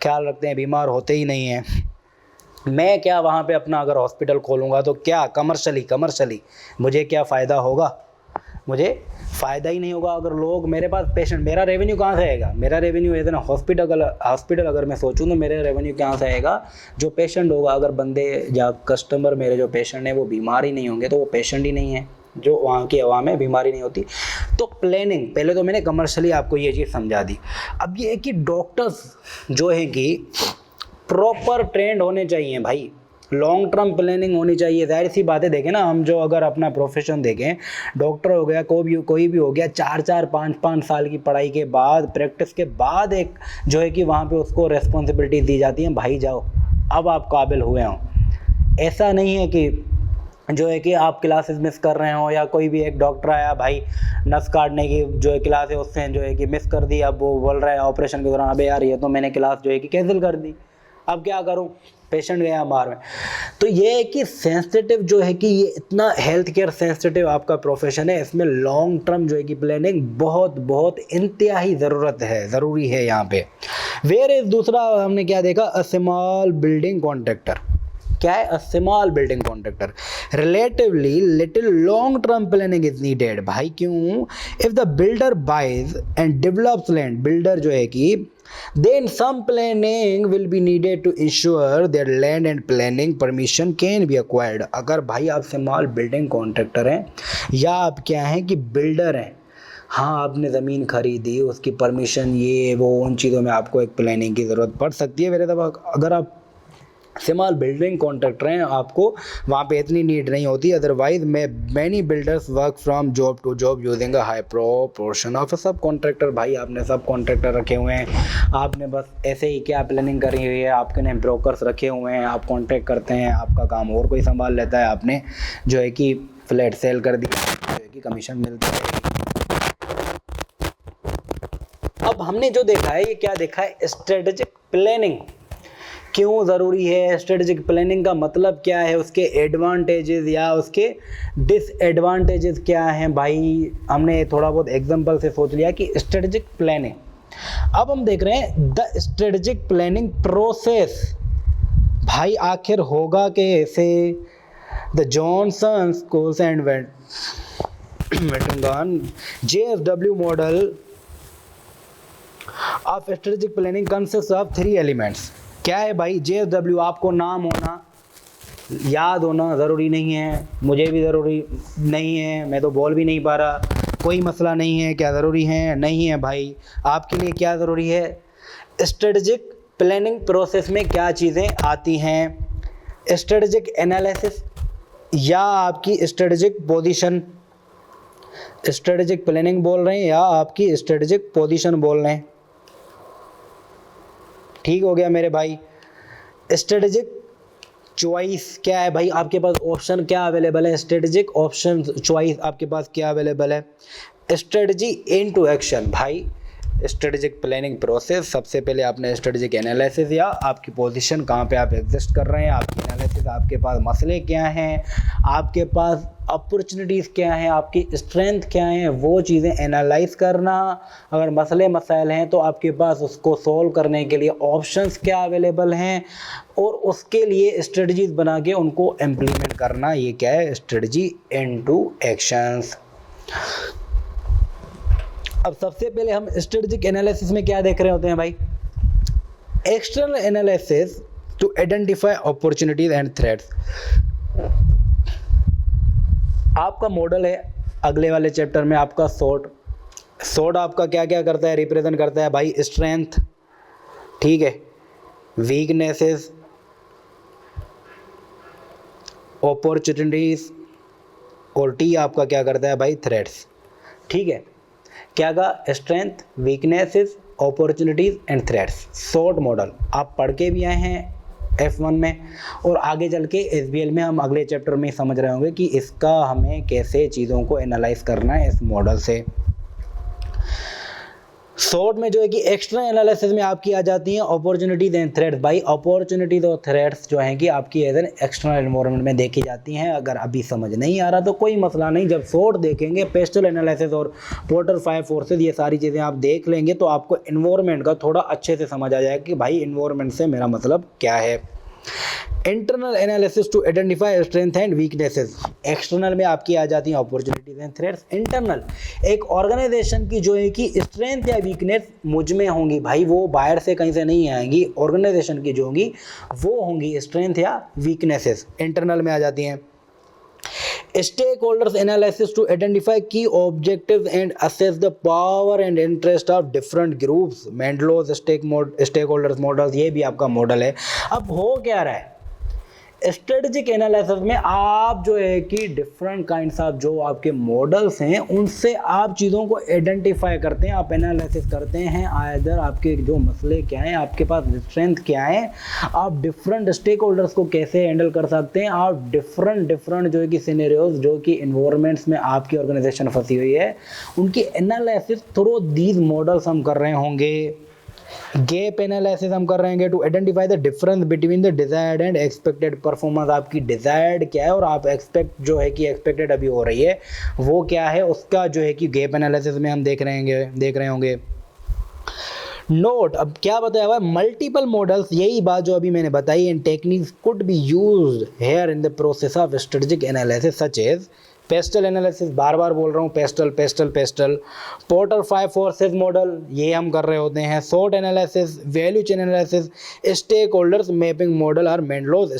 ख्याल रखते हैं, बीमार होते ही नहीं हैं। मैं क्या वहाँ पे अपना अगर हॉस्पिटल खोलूँगा तो क्या कमर्शियली मुझे क्या फ़ायदा होगा? मुझे फ़ायदा ही नहीं होगा। अगर लोग मेरे पास पेशेंट, मेरा रेवेन्यू कहाँ से आएगा? मेरा रेवेन्यू इतना हॉस्पिटल अगर मैं सोचूँ तो मेरा रेवेन्यू कहाँ से आएगा? जो पेशेंट होगा, अगर बंदे या कस्टमर मेरे जो पेशेंट हैं वो बीमार ही नहीं होंगे तो वो पेशेंट ही नहीं है, जो वहाँ की हवा में बीमारी नहीं होती। तो प्लानिंग, पहले तो मैंने कमर्शियली आपको ये चीज़ समझा दी। अब ये है कि डॉक्टर्स जो है कि प्रॉपर ट्रेंड होने चाहिए भाई, लॉन्ग टर्म प्लानिंग होनी चाहिए। जाहिर सी बातें देखें ना, हम जो अगर अपना प्रोफेशन देखें, डॉक्टर हो गया, कोई भी हो गया, 4-4, 5-5 साल की पढ़ाई के बाद, प्रैक्टिस के बाद एक जो है कि वहाँ पे उसको रेस्पॉन्सिबिलिटी दी जाती है, भाई जाओ अब आप काबिल हुए हों। ऐसा नहीं है कि जो है कि आप क्लासेस मिस कर रहे हो, या कोई भी एक डॉक्टर आया भाई नस काटने की जो है क्लास है उससे जो है कि मिस कर दी, अब वो बोल रहा है ऑपरेशन के दौरान, अबे यार ये तो मैंने क्लास जो है कि कैंसिल कर दी, अब क्या करूं, पेशेंट गया मार में। तो ये है कि सेंसिटिव जो है कि ये इतना हेल्थ केयर सेंसिटिव आपका प्रोफेशन है, इसमें लॉन्ग टर्म जो है कि प्लानिंग बहुत इंतहाई ज़रूरी है यहाँ पे। वेयर इज दूसरा हमने क्या देखा, अ स्मॉल बिल्डिंग कॉन्ट्रैक्टर। क्या है? A small building contractor. Relatively little long term planning is needed. भाई क्यों? If the builder buys and develops land, builder जो है कि then some planning will be needed to ensure that land and planning permission can be acquired। अगर भाई आप small building contractor हैं या आप क्या हैं कि बिल्डर हैं, हाँ आपने ज़मीन खरीदी, उसकी परमिशन ये वो, उन चीज़ों में आपको एक प्लानिंग की ज़रूरत पड़ सकती है मेरे दबा। अगर आप स्मॉल बिल्डिंग कॉन्ट्रैक्टर हैं, आपको वहाँ पे इतनी नीड नहीं होती। Otherwise many builders work from job to job using a high proportion of subcontractor. भाई आपने सब कॉन्ट्रैक्टर रखे हुए हैं, आपने बस ऐसे ही क्या प्लानिंग करी हुई है, आपके ने ब्रोकर्स रखे हुए हैं, आप कॉन्ट्रैक्ट करते हैं, आपका काम और कोई संभाल लेता है, आपने जो है कि फ्लैट सेल कर दिया, जो है कि कमीशन मिलती है। अब हमने जो देखा है, ये क्या देखा है, स्ट्रेटेजिक प्लानिंग क्यों ज़रूरी है, स्ट्रेटेजिक प्लानिंग का मतलब क्या है, उसके एडवांटेजेस या उसके डिसएडवांटेजेस क्या हैं। भाई हमने थोड़ा बहुत एग्जांपल से सोच लिया कि स्ट्रेटेजिक प्लानिंग। अब हम देख रहे हैं द स्ट्रेटेजिक प्लानिंग प्रोसेस। भाई आखिर होगा कैसे। The Johnson Scholes and Whittington JSW model of strategic planning consist of 3 elements. क्या है भाई, JSW आपको नाम होना, याद होना ज़रूरी नहीं है, मुझे भी ज़रूरी नहीं है, मैं तो बोल भी नहीं पा रहा, कोई मसला नहीं है। क्या ज़रूरी है, नहीं है भाई। आपके लिए क्या ज़रूरी है, स्ट्रेटेजिक प्लानिंग प्रोसेस में क्या चीज़ें आती हैं, स्ट्रेटेजिक एनालिसिस या आपकी स्ट्रेटेजिक पोजीशन। स्ट्रेटेजिक प्लानिंग बोल रहे हैं या आपकी स्ट्रेटेजिक पोजीशन बोल रहे हैं, ठीक हो गया मेरे भाई। स्ट्रेटेजिक चॉइस क्या है भाई, आपके पास ऑप्शन क्या अवेलेबल है, स्ट्रेटेजिक ऑप्शन चॉइस आपके पास क्या अवेलेबल है। Strategy into action. भाई स्ट्रेटेजिक प्लानिंग प्रोसेस, सबसे पहले आपने स्ट्रेटेजिक एनालिसिस या आपकी पोजीशन कहाँ पे आप एग्जिस्ट कर रहे हैं, आपकी एनालिसिस, आपके पास मसले क्या हैं, आपके पास अपॉर्चुनिटीज़ क्या हैं, आपकी स्ट्रेंथ क्या हैं, वो चीज़ें एनालाइज करना। अगर मसले मसाइल हैं तो आपके पास उसको सॉल्व करने के लिए ऑप्शंस क्या अवेलेबल हैं, और उसके लिए स्ट्रेटजीज बना के उनको इम्प्लीमेंट करना। ये क्या है, स्ट्रेटजी इनटू एक्शंस। अब सबसे पहले हम स्ट्रेटेजिक एनालिसिस में क्या देख रहे होते हैं भाई, external analysis to identify opportunities and threats. आपका मॉडल है, अगले वाले चैप्टर में आपका SWOT आपका क्या क्या करता है, रिप्रेजेंट करता है भाई स्ट्रेंथ, ठीक है, वीकनेसेस, अपॉर्चुनिटीज, और T आपका क्या करता है भाई, थ्रेट्स, ठीक है। क्या का, strength, weaknesses, opportunities and threats. SWOT model आप पढ़ के भी आए हैं F1 में, और आगे चल के SBL में हम अगले चैप्टर में समझ रहे होंगे कि इसका हमें कैसे चीज़ों को एनालाइज करना है इस मॉडल से। SWOT में जो है कि एक्सटर्नल एनालिसिस में आपकी आ जाती हैं अपॉर्चुनिटीज एंड थ्रेट्स। भाई अपॉर्चुनिटीज और थ्रेट्स जो हैं कि आपकी एज एन एक्सटर्नल एनवायरनमेंट में देखी जाती हैं। अगर अभी समझ नहीं आ रहा तो कोई मसला नहीं, जब SWOT देखेंगे, पेस्टल एनालिसिस और पोर्टर 5 फोर्सेज, ये सारी चीज़ें आप देख लेंगे तो आपको एनवायरनमेंट का थोड़ा अच्छे से समझ आ जाएगा कि भाई एनवायरनमेंट से मेरा मतलब क्या है। Internal analysis to identify strength and weaknesses. External में आपकी आ जाती हैं अपॉर्चुनिटीज एंड थ्रेट्स। इंटरनल एक ऑर्गेनाइजेशन की जो है कि स्ट्रेंथ या वीकनेस मुझ में होंगी, भाई वो बाहर से कहीं से नहीं आएंगी, ऑर्गेनाइजेशन की जो होंगी वो होंगी स्ट्रेंथ या वीकनेसेस, इंटरनल में आ जाती हैं। Stakeholders analysis to identify key objectives and assess the power and interest of different groups. Mendelow's stakeholders models, ये भी आपका मॉडल है। अब हो क्या रहा है, स्ट्रेटेजिक एनालिसिस में आप जो है कि डिफरेंट काइंड्स ऑफ जो आपके मॉडल्स हैं उनसे आप चीज़ों को आइडेंटिफाई करते हैं, आप एनालिसिस करते हैं आइदर आपके जो मसले क्या हैं, आपके पास स्ट्रेंथ क्या है, आप डिफरेंट स्टेक होल्डर्स को कैसे हैंडल कर सकते हैं, आप डिफरेंट जो है कि सिनेरियोज जो कि इन्वायरमेंट्स में आपकी ऑर्गेनाइजेशन फंसी हुई है उनकी एनालिसिस थ्रू दीज मॉडल्स हम कर रहे होंगे। गैप एनालिसिस हम कर रहे हैं to identify the difference between the desired and expected performance. आपकी डिजायर्ड क्या है और आप एक्सपेक्ट जो है कि एक्सपेक्टेड अभी हो रही है वो क्या है, उसका जो है कि गैप एनालिसिस में हम देख रहे होंगे। नोट, अब क्या बताया हुआ है, मल्टीपल मॉडल्स, यही बात जो अभी मैंने बताई, and techniques could be used here in the process of strategic analysis such as PESTEL analysis, बार बार बोल रहा हूँ, पेस्टल, पोर्टर 5 फोर्सेज मॉडल, ये हम कर रहे होते हैं, SWOT analysis, value chain analysis, stakeholders mapping model और मेंडलोज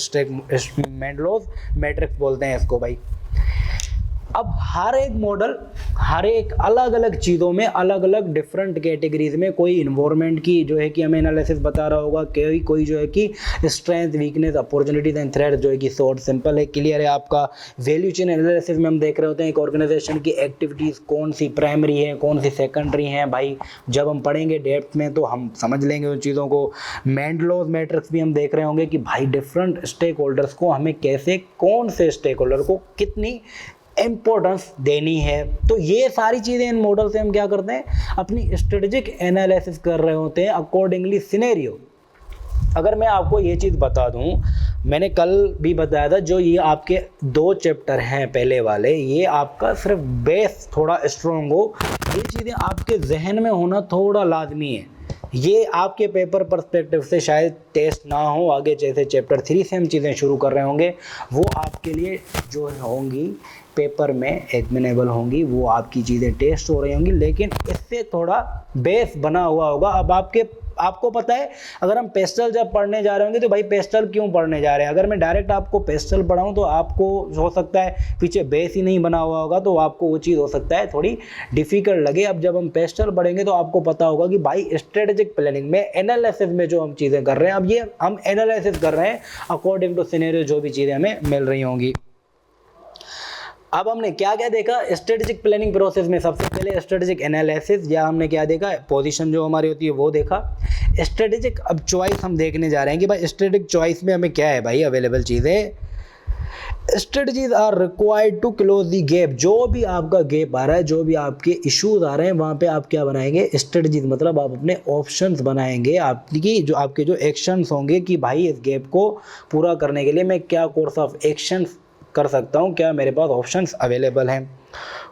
मैट्रिक्स बोलते हैं इसको भाई। अब हर एक मॉडल हर एक अलग अलग चीज़ों में अलग अलग डिफरेंट कैटेगरीज में, कोई इन्वायरमेंट की जो है कि हमें एनालिसिस बता रहा होगा, कोई जो है कि strength weakness opportunities and threat जो है कि शॉर्ट सिंपल है क्लियर है आपका। वैल्यू चेन एनालिसिस में हम देख रहे होते हैं एक ऑर्गेनाइजेशन की एक्टिविटीज़ कौन सी प्राइमरी है कौन सी सेकेंडरी हैं भाई, जब हम पढ़ेंगे डेप्थ में तो हम समझ लेंगे उन चीज़ों को। मेंडलोज मैट्रिक्स भी हम देख रहे होंगे कि भाई डिफरेंट स्टेक होल्डर्स को हमें कैसे कौन से स्टेक होल्डर को कितनी इम्पोर्टेंस देनी है। तो ये सारी चीज़ें इन मॉडल से हम क्या करते हैं अपनी स्ट्रेटेजिक एनालिसिस कर रहे होते हैं अकॉर्डिंगली सिनेरियो। अगर मैं आपको ये चीज़ बता दूं, मैंने कल भी बताया था जो ये आपके 2 चैप्टर हैं पहले वाले, ये आपका सिर्फ बेस थोड़ा स्ट्रॉन्ग हो, ये चीज़ें आपके जहन में होना थोड़ा लाजमी है। ये आपके पेपर पर्सपेक्टिव से शायद टेस्ट ना हो, आगे जैसे चैप्टर 3 से हम चीज़ें शुरू कर रहे होंगे वो आपके लिए जो होंगी पेपर में एग्जामिनेबल होंगी, वो आपकी चीज़ें टेस्ट हो रही होंगी, लेकिन इससे थोड़ा बेस बना हुआ होगा। अब आपको पता है अगर हम पेस्टल जब पढ़ने जा रहे होंगे तो भाई पेस्टल क्यों पढ़ने जा रहे हैं, अगर मैं डायरेक्ट आपको पेस्टल पढ़ाऊं तो आपको हो सकता है पीछे बेस ही नहीं बना हुआ होगा, तो आपको वो चीज़ हो सकता है थोड़ी डिफिकल्ट लगे। अब जब हम पेस्टल पढ़ेंगे तो आपको पता होगा कि भाई स्ट्रेटेजिक प्लानिंग में एनालिसिस में जो हम चीज़ें कर रहे हैं, अब ये हम एनालिसिस कर रहे हैं अकॉर्डिंग टू सिनेरियो जो भी चीज़ें हमें मिल रही होंगी। अब हमने क्या क्या देखा स्ट्रेटेजिक प्लानिंग प्रोसेस में, सबसे पहले स्ट्रेटेजिक एनालिसिस, या हमने क्या देखा पोजीशन जो हमारी होती है वो देखा। स्ट्रेटेजिक अब चॉइस हम देखने जा रहे हैं कि भाई स्ट्रेटेजिक चॉइस में हमें क्या है भाई अवेलेबल चीज़ें। Strategies are required to close the gap, जो भी आपका गैप आ रहा है जो भी आपके इश्यूज आ रहे हैं वहाँ पे आप क्या बनाएंगे स्ट्रेटजीज, मतलब आप अपने ऑप्शंस बनाएंगे, आपकी जो आपके जो एक्शंस होंगे कि भाई इस गैप को पूरा करने के लिए मैं क्या कोर्स ऑफ एक्शंस कर सकता हूँ, क्या मेरे पास ऑप्शंस अवेलेबल हैं।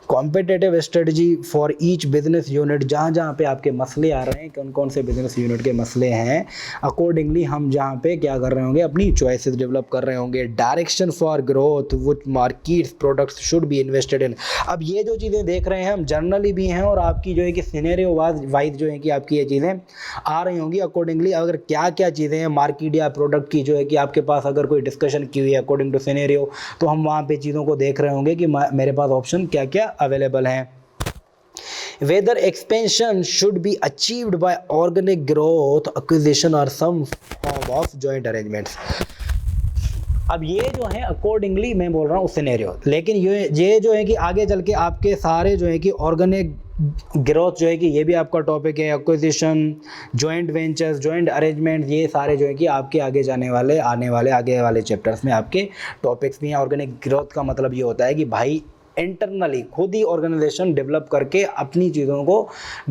Competitive strategy for each business unit, जहाँ जहाँ पे आपके मसले आ रहे हैं कौन कौन से बिजनेस यूनिट के मसले हैं, अकॉर्डिंगली हम जहाँ पे क्या कर रहे होंगे अपनी चॉइसेस डेवलप कर रहे होंगे। Direction for growth which markets products should be invested in, अब ये जो चीज़ें देख रहे हैं हम जर्नली भी हैं और आपकी जो है कि सिनेरियो वाइज जो है कि आपकी ये चीज़ें आ रही होंगी अकॉर्डिंगली। अगर क्या क्या चीज़ें हैं मार्केट या प्रोडक्ट की जो है कि आपके पास अगर कोई डिस्कशन की हुई है अकॉर्डिंग टू सिनेरियो, तो हम वहाँ पे चीज़ों को देख रहे होंगे कि मेरे पास ऑप्शन क्या क्या अवेलेबल हैं। Whether expansion should be achieved by organic growth, acquisition or some form of joint arrangements। अब ये जो है अकॉर्डिंगली मैं बोल रहा हूँ सिनेरियो, लेकिन ये जो है कि आगे चल के आपके सारे जो है कि ऑर्गेनिक ग्रोथ जो है कि ये भी आपका टॉपिक है, acquisition, joint ventures, joint arrangement, ये सारे जो है कि आपके आगे आगे वाले चैप्टर्स में आपके टॉपिक्स भी हैं। ऑर्गेनिक ग्रोथ का मतलब ये होता है कि भाई इंटरनली खुद ही ऑर्गेनाइजेशन डेवलप करके अपनी चीज़ों को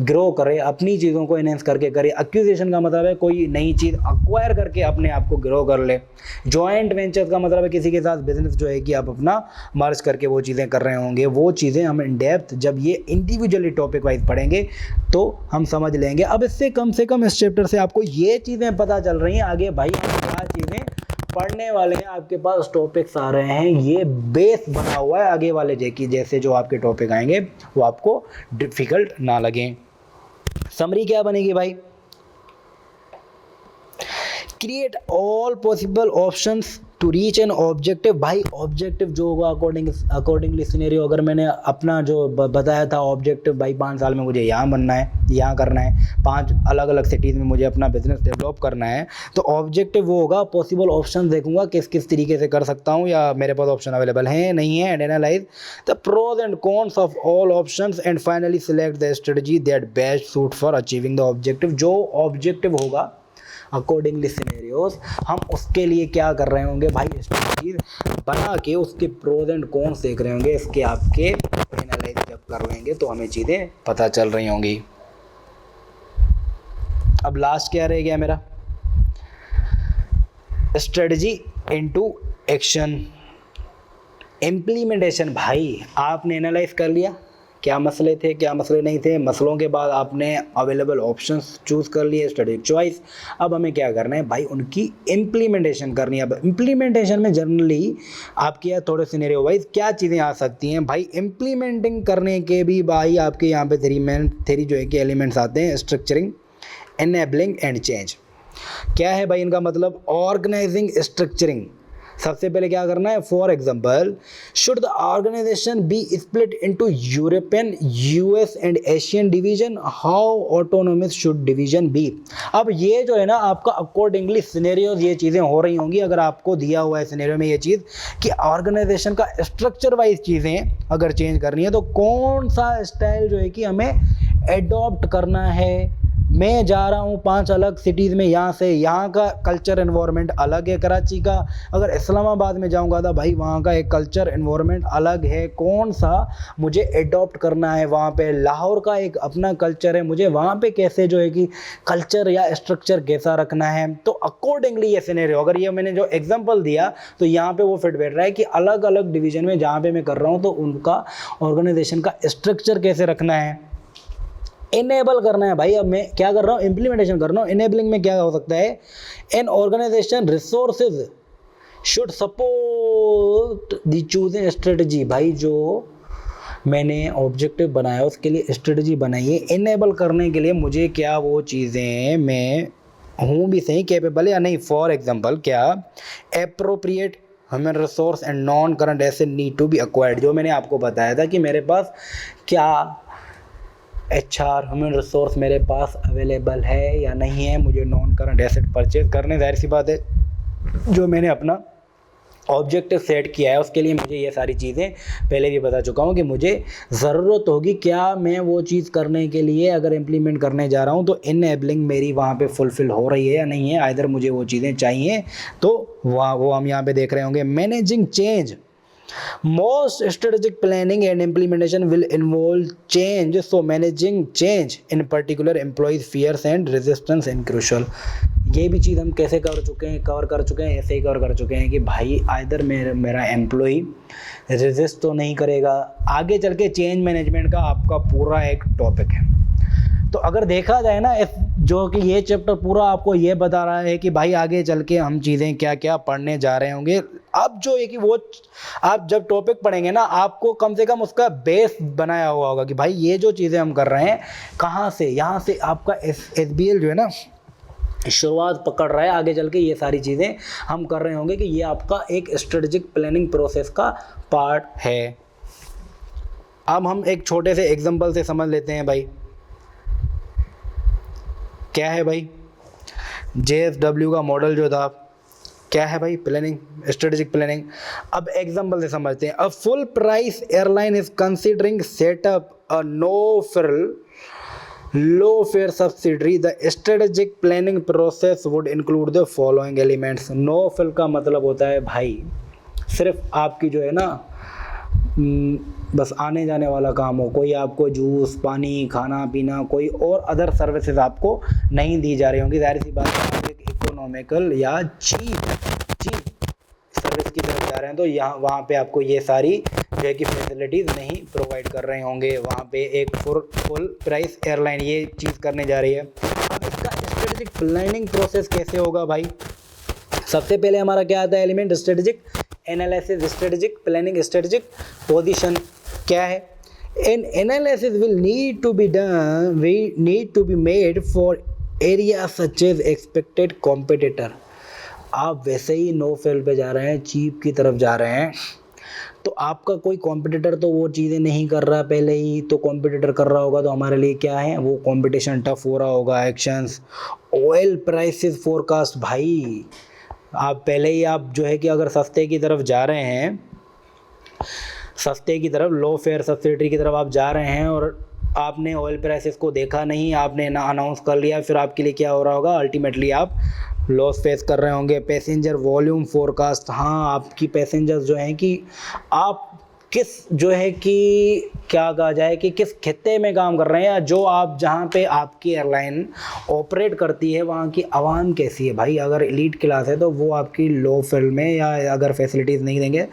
ग्रो करे, अपनी चीज़ों को इनहेंस करके करे। एक्विजिशन का मतलब है कोई नई चीज़ अक्वायर करके अपने आप को ग्रो कर ले। जॉइंट वेंचर्स का मतलब है किसी के साथ बिजनेस जो है कि आप अपना मर्ज करके वो चीज़ें कर रहे होंगे। वो चीज़ें हम इन डेप्थ जब ये इंडिविजुअली टॉपिक वाइज पढ़ेंगे तो हम समझ लेंगे। अब इससे कम से कम इस चैप्टर से आपको ये चीज़ें पता चल रही हैं आगे भाई क्या चीज़ें पढ़ने वाले हैं, आपके पास टॉपिक्स आ रहे हैं, ये बेस बना हुआ है आगे वाले जैसे जो आपके टॉपिक आएंगे वो आपको डिफिकल्ट ना लगें। समरी क्या बनेगी भाई, create all possible options to reach an objective. भाई ऑब्जेक्टिव जो होगा अकॉर्डिंगली सिनेरियो, अगर मैंने अपना जो बताया था ऑब्जेक्टिव भाई 5 साल में मुझे यहाँ बनना है, यहाँ करना है, 5 अलग अलग सिटीज़ में मुझे अपना बिजनेस डेवलप करना है, तो ऑब्जेक्टिव वो होगा पॉसिबल ऑप्शन देखूंगा किस किस तरीके से कर सकता हूँ या मेरे पास ऑप्शन अवेलेबल हैं नहीं है, and analyse the pros and cons of all options and finally select the strategy that best suit for achieving the objective. जो ऑब्जेक्टिव होगा अकॉर्डिंगली सिनेरियोज हम उसके लिए क्या कर रहे होंगे भाई स्ट्रेटजीज बना के उसके प्रोज एंड कॉन्स देख रहे होंगे, इसके आपके एनालाइज जब कर लेंगे तो हमें चीज़ें पता चल रही होंगी। अब लास्ट क्या रह गया मेरा, स्ट्रेटजी इनटू एक्शन इम्प्लीमेंटेशन। भाई आपने एनालाइज कर लिया क्या मसले थे क्या मसले नहीं थे, मसलों के बाद आपने अवेलेबल ऑप्शंस चूज़ कर लिए, स्ट्रेटेजिक चॉइस। अब हमें क्या करना है भाई उनकी इम्प्लीमेंटेशन करनी है। अब इम्प्लीमेंटेशन में जनरली आपके थोड़े सिनेरियो वाइज क्या चीज़ें आ सकती हैं भाई, इम्प्लीमेंटिंग करने के भी भाई आपके यहाँ पे थ्री जो है कि एलिमेंट्स आते हैं, स्ट्रक्चरिंग, एनेबलिंग एंड चेंज। क्या है भाई इनका मतलब, ऑर्गेनाइजिंग, स्ट्रक्चरिंग सबसे पहले क्या करना है, for example should the organisation be split into European, US and Asian division, how autonomous should division be. अब ये जो है ना आपका अकॉर्डिंगली सिनेरियोज ये चीज़ें हो रही होंगी, अगर आपको दिया हुआ है सिनेरियो में ये चीज़ कि ऑर्गेनाइजेशन का स्ट्रक्चर वाइज चीज़ें अगर चेंज करनी है तो कौन सा स्टाइल जो है कि हमें एडॉप्ट करना है। मैं जा रहा हूँ 5 अलग सिटीज़ में, यहाँ से यहाँ का कल्चर एनवायरनमेंट अलग है कराची का, अगर इस्लामाबाद में जाऊँगा तो भाई वहाँ का एक कल्चर एनवायरनमेंट अलग है, कौन सा मुझे एडॉप्ट करना है। वहाँ पे लाहौर का एक अपना कल्चर है, मुझे वहाँ पे कैसे जो है कि कल्चर या स्ट्रक्चर कैसा रखना है। तो अकॉर्डिंगली ये सिनेरियो, अगर ये मैंने जो एग्जाम्पल दिया तो यहाँ पर वो फिट बैठ रहा है कि अलग अलग डिवीज़न में जहाँ पर मैं कर रहा हूँ तो उनका ऑर्गेनाइजेशन का स्ट्रक्चर कैसे रखना है, इनेबल करना है। भाई अब मैं क्या कर रहा हूँ, इम्प्लीमेंटेशन कर रहा हूँ। इनेबलिंग में क्या हो सकता है, an organisation resources should support the choosing strategy. भाई जो मैंने ऑब्जेक्टिव बनाया उसके लिए स्ट्रेटजी बनाइए, इनेबल करने के लिए मुझे क्या वो चीज़ें मैं हूँ भी सही कैपेबल या नहीं। फॉर एग्जाम्पल क्या, appropriate human resource and non current asset need to be acquired. जो मैंने आपको बताया था कि मेरे पास क्या HR ह्यूमन रिसोर्स मेरे पास अवेलेबल है या नहीं है, मुझे नॉन करंट एसेट परचेज करने, जाहिर सी बात है जो मैंने अपना ऑब्जेक्टिव सेट किया है उसके लिए मुझे ये सारी चीज़ें पहले भी बता चुका हूँ कि मुझे ज़रूरत होगी क्या मैं वो चीज़ करने के लिए अगर इम्प्लीमेंट करने जा रहा हूँ तो इनेबलिंग मेरी वहाँ पे फुलफ़िल हो रही है या नहीं है, आइदर मुझे वो चीज़ें चाहिए तो वो हम यहाँ पे देख रहे होंगे। Managing change, most strategic planning and implementation will involve change, so managing change in particular employees fears and resistance and crucial। ये भी चीज़ हम कैसे कवर कर चुके हैं, ऐसे ही कवर कर चुके हैं कि भाई आइदर मेरा एम्प्लॉई रेजिस्ट तो नहीं करेगा। आगे चल के चेंज मैनेजमेंट का आपका पूरा एक टॉपिक है। तो अगर देखा जाए ना जो कि ये चैप्टर पूरा आपको ये बता रहा है कि भाई आगे चल के हम चीज़ें क्या क्या पढ़ने जा रहे होंगे। अब जो है कि वो आप जब टॉपिक पढ़ेंगे ना आपको कम से कम उसका बेस बनाया हुआ होगा कि भाई ये जो चीज़ें हम कर रहे हैं कहाँ से, यहाँ से आपका SBL जो है ना शुरुआत पकड़ रहा है, आगे चल के ये सारी चीज़ें हम कर रहे होंगे कि ये आपका एक स्ट्रेटेजिक प्लानिंग प्रोसेस का पार्ट है। अब हम एक छोटे से एग्जाम्पल से समझ लेते हैं भाई क्या है भाई JSW का मॉडल जो था क्या है भाई, प्लानिंग, स्ट्रेटेजिक प्लानिंग। अब एग्जांपल से समझते हैं। A full price airline is considering setup a low fare subsidiary, the strategic planning process would include the following elements. नो फिल का मतलब होता है भाई सिर्फ आपकी जो है ना बस आने जाने वाला काम हो, कोई आपको जूस पानी खाना पीना कोई और अदर सर्विसेज आपको नहीं दी जा रही होंगी। जाहिर सी बात है आप एक इकोनॉमिकल या चीप सर्विस की तरफ जा रहे हैं तो यहाँ वहाँ पे आपको ये सारी जो है कि फैसिलिटीज़ नहीं प्रोवाइड कर रहे होंगे। वहाँ पे एक फुल प्राइस एयरलाइन ये चीज़ करने जा रही है। अब इसका स्ट्रेटेजिक प्लानिंग प्रोसेस कैसे होगा भाई, सबसे पहले हमारा क्या आता है element, strategic analysis, strategic planning, strategic position क्या है। An analysis will need to be made for area such as expected competitor. आप वैसे ही नो फेल पे जा रहे हैं, चीप की तरफ जा रहे हैं तो आपका कोई कॉम्पिटिटर तो वो चीज़ें नहीं कर रहा पहले ही, तो कॉम्पिटिटर कर रहा होगा तो हमारे लिए क्या है वो कंपटीशन टफ हो रहा होगा। एक्शंस, ऑयल प्राइसेस फोरकास्ट, भाई आप पहले ही आप जो है कि अगर सस्ते की तरफ जा रहे हैं, सस्ते की तरफ लो फेयर सब्सिडी की तरफ आप जा रहे हैं और आपने ऑयल प्राइसेस को देखा नहीं, आपने ना अनाउंस कर लिया, फिर आपके लिए क्या हो रहा होगा, अल्टीमेटली आप लॉस फेस कर रहे होंगे। पैसेंजर वॉल्यूम फोरकास्ट, हाँ आपकी पैसेंजर्स जो हैं कि आप किस जो है कि क्या कहा जाए कि किस खित्ते में काम कर रहे हैं या जो आप जहाँ पे आपकी एयरलाइन ऑपरेट करती है वहाँ की आवाम कैसी है। भाई अगर एलीट क्लास है तो वो आपकी लो फेयर में या अगर फैसिलिटीज़ नहीं देंगे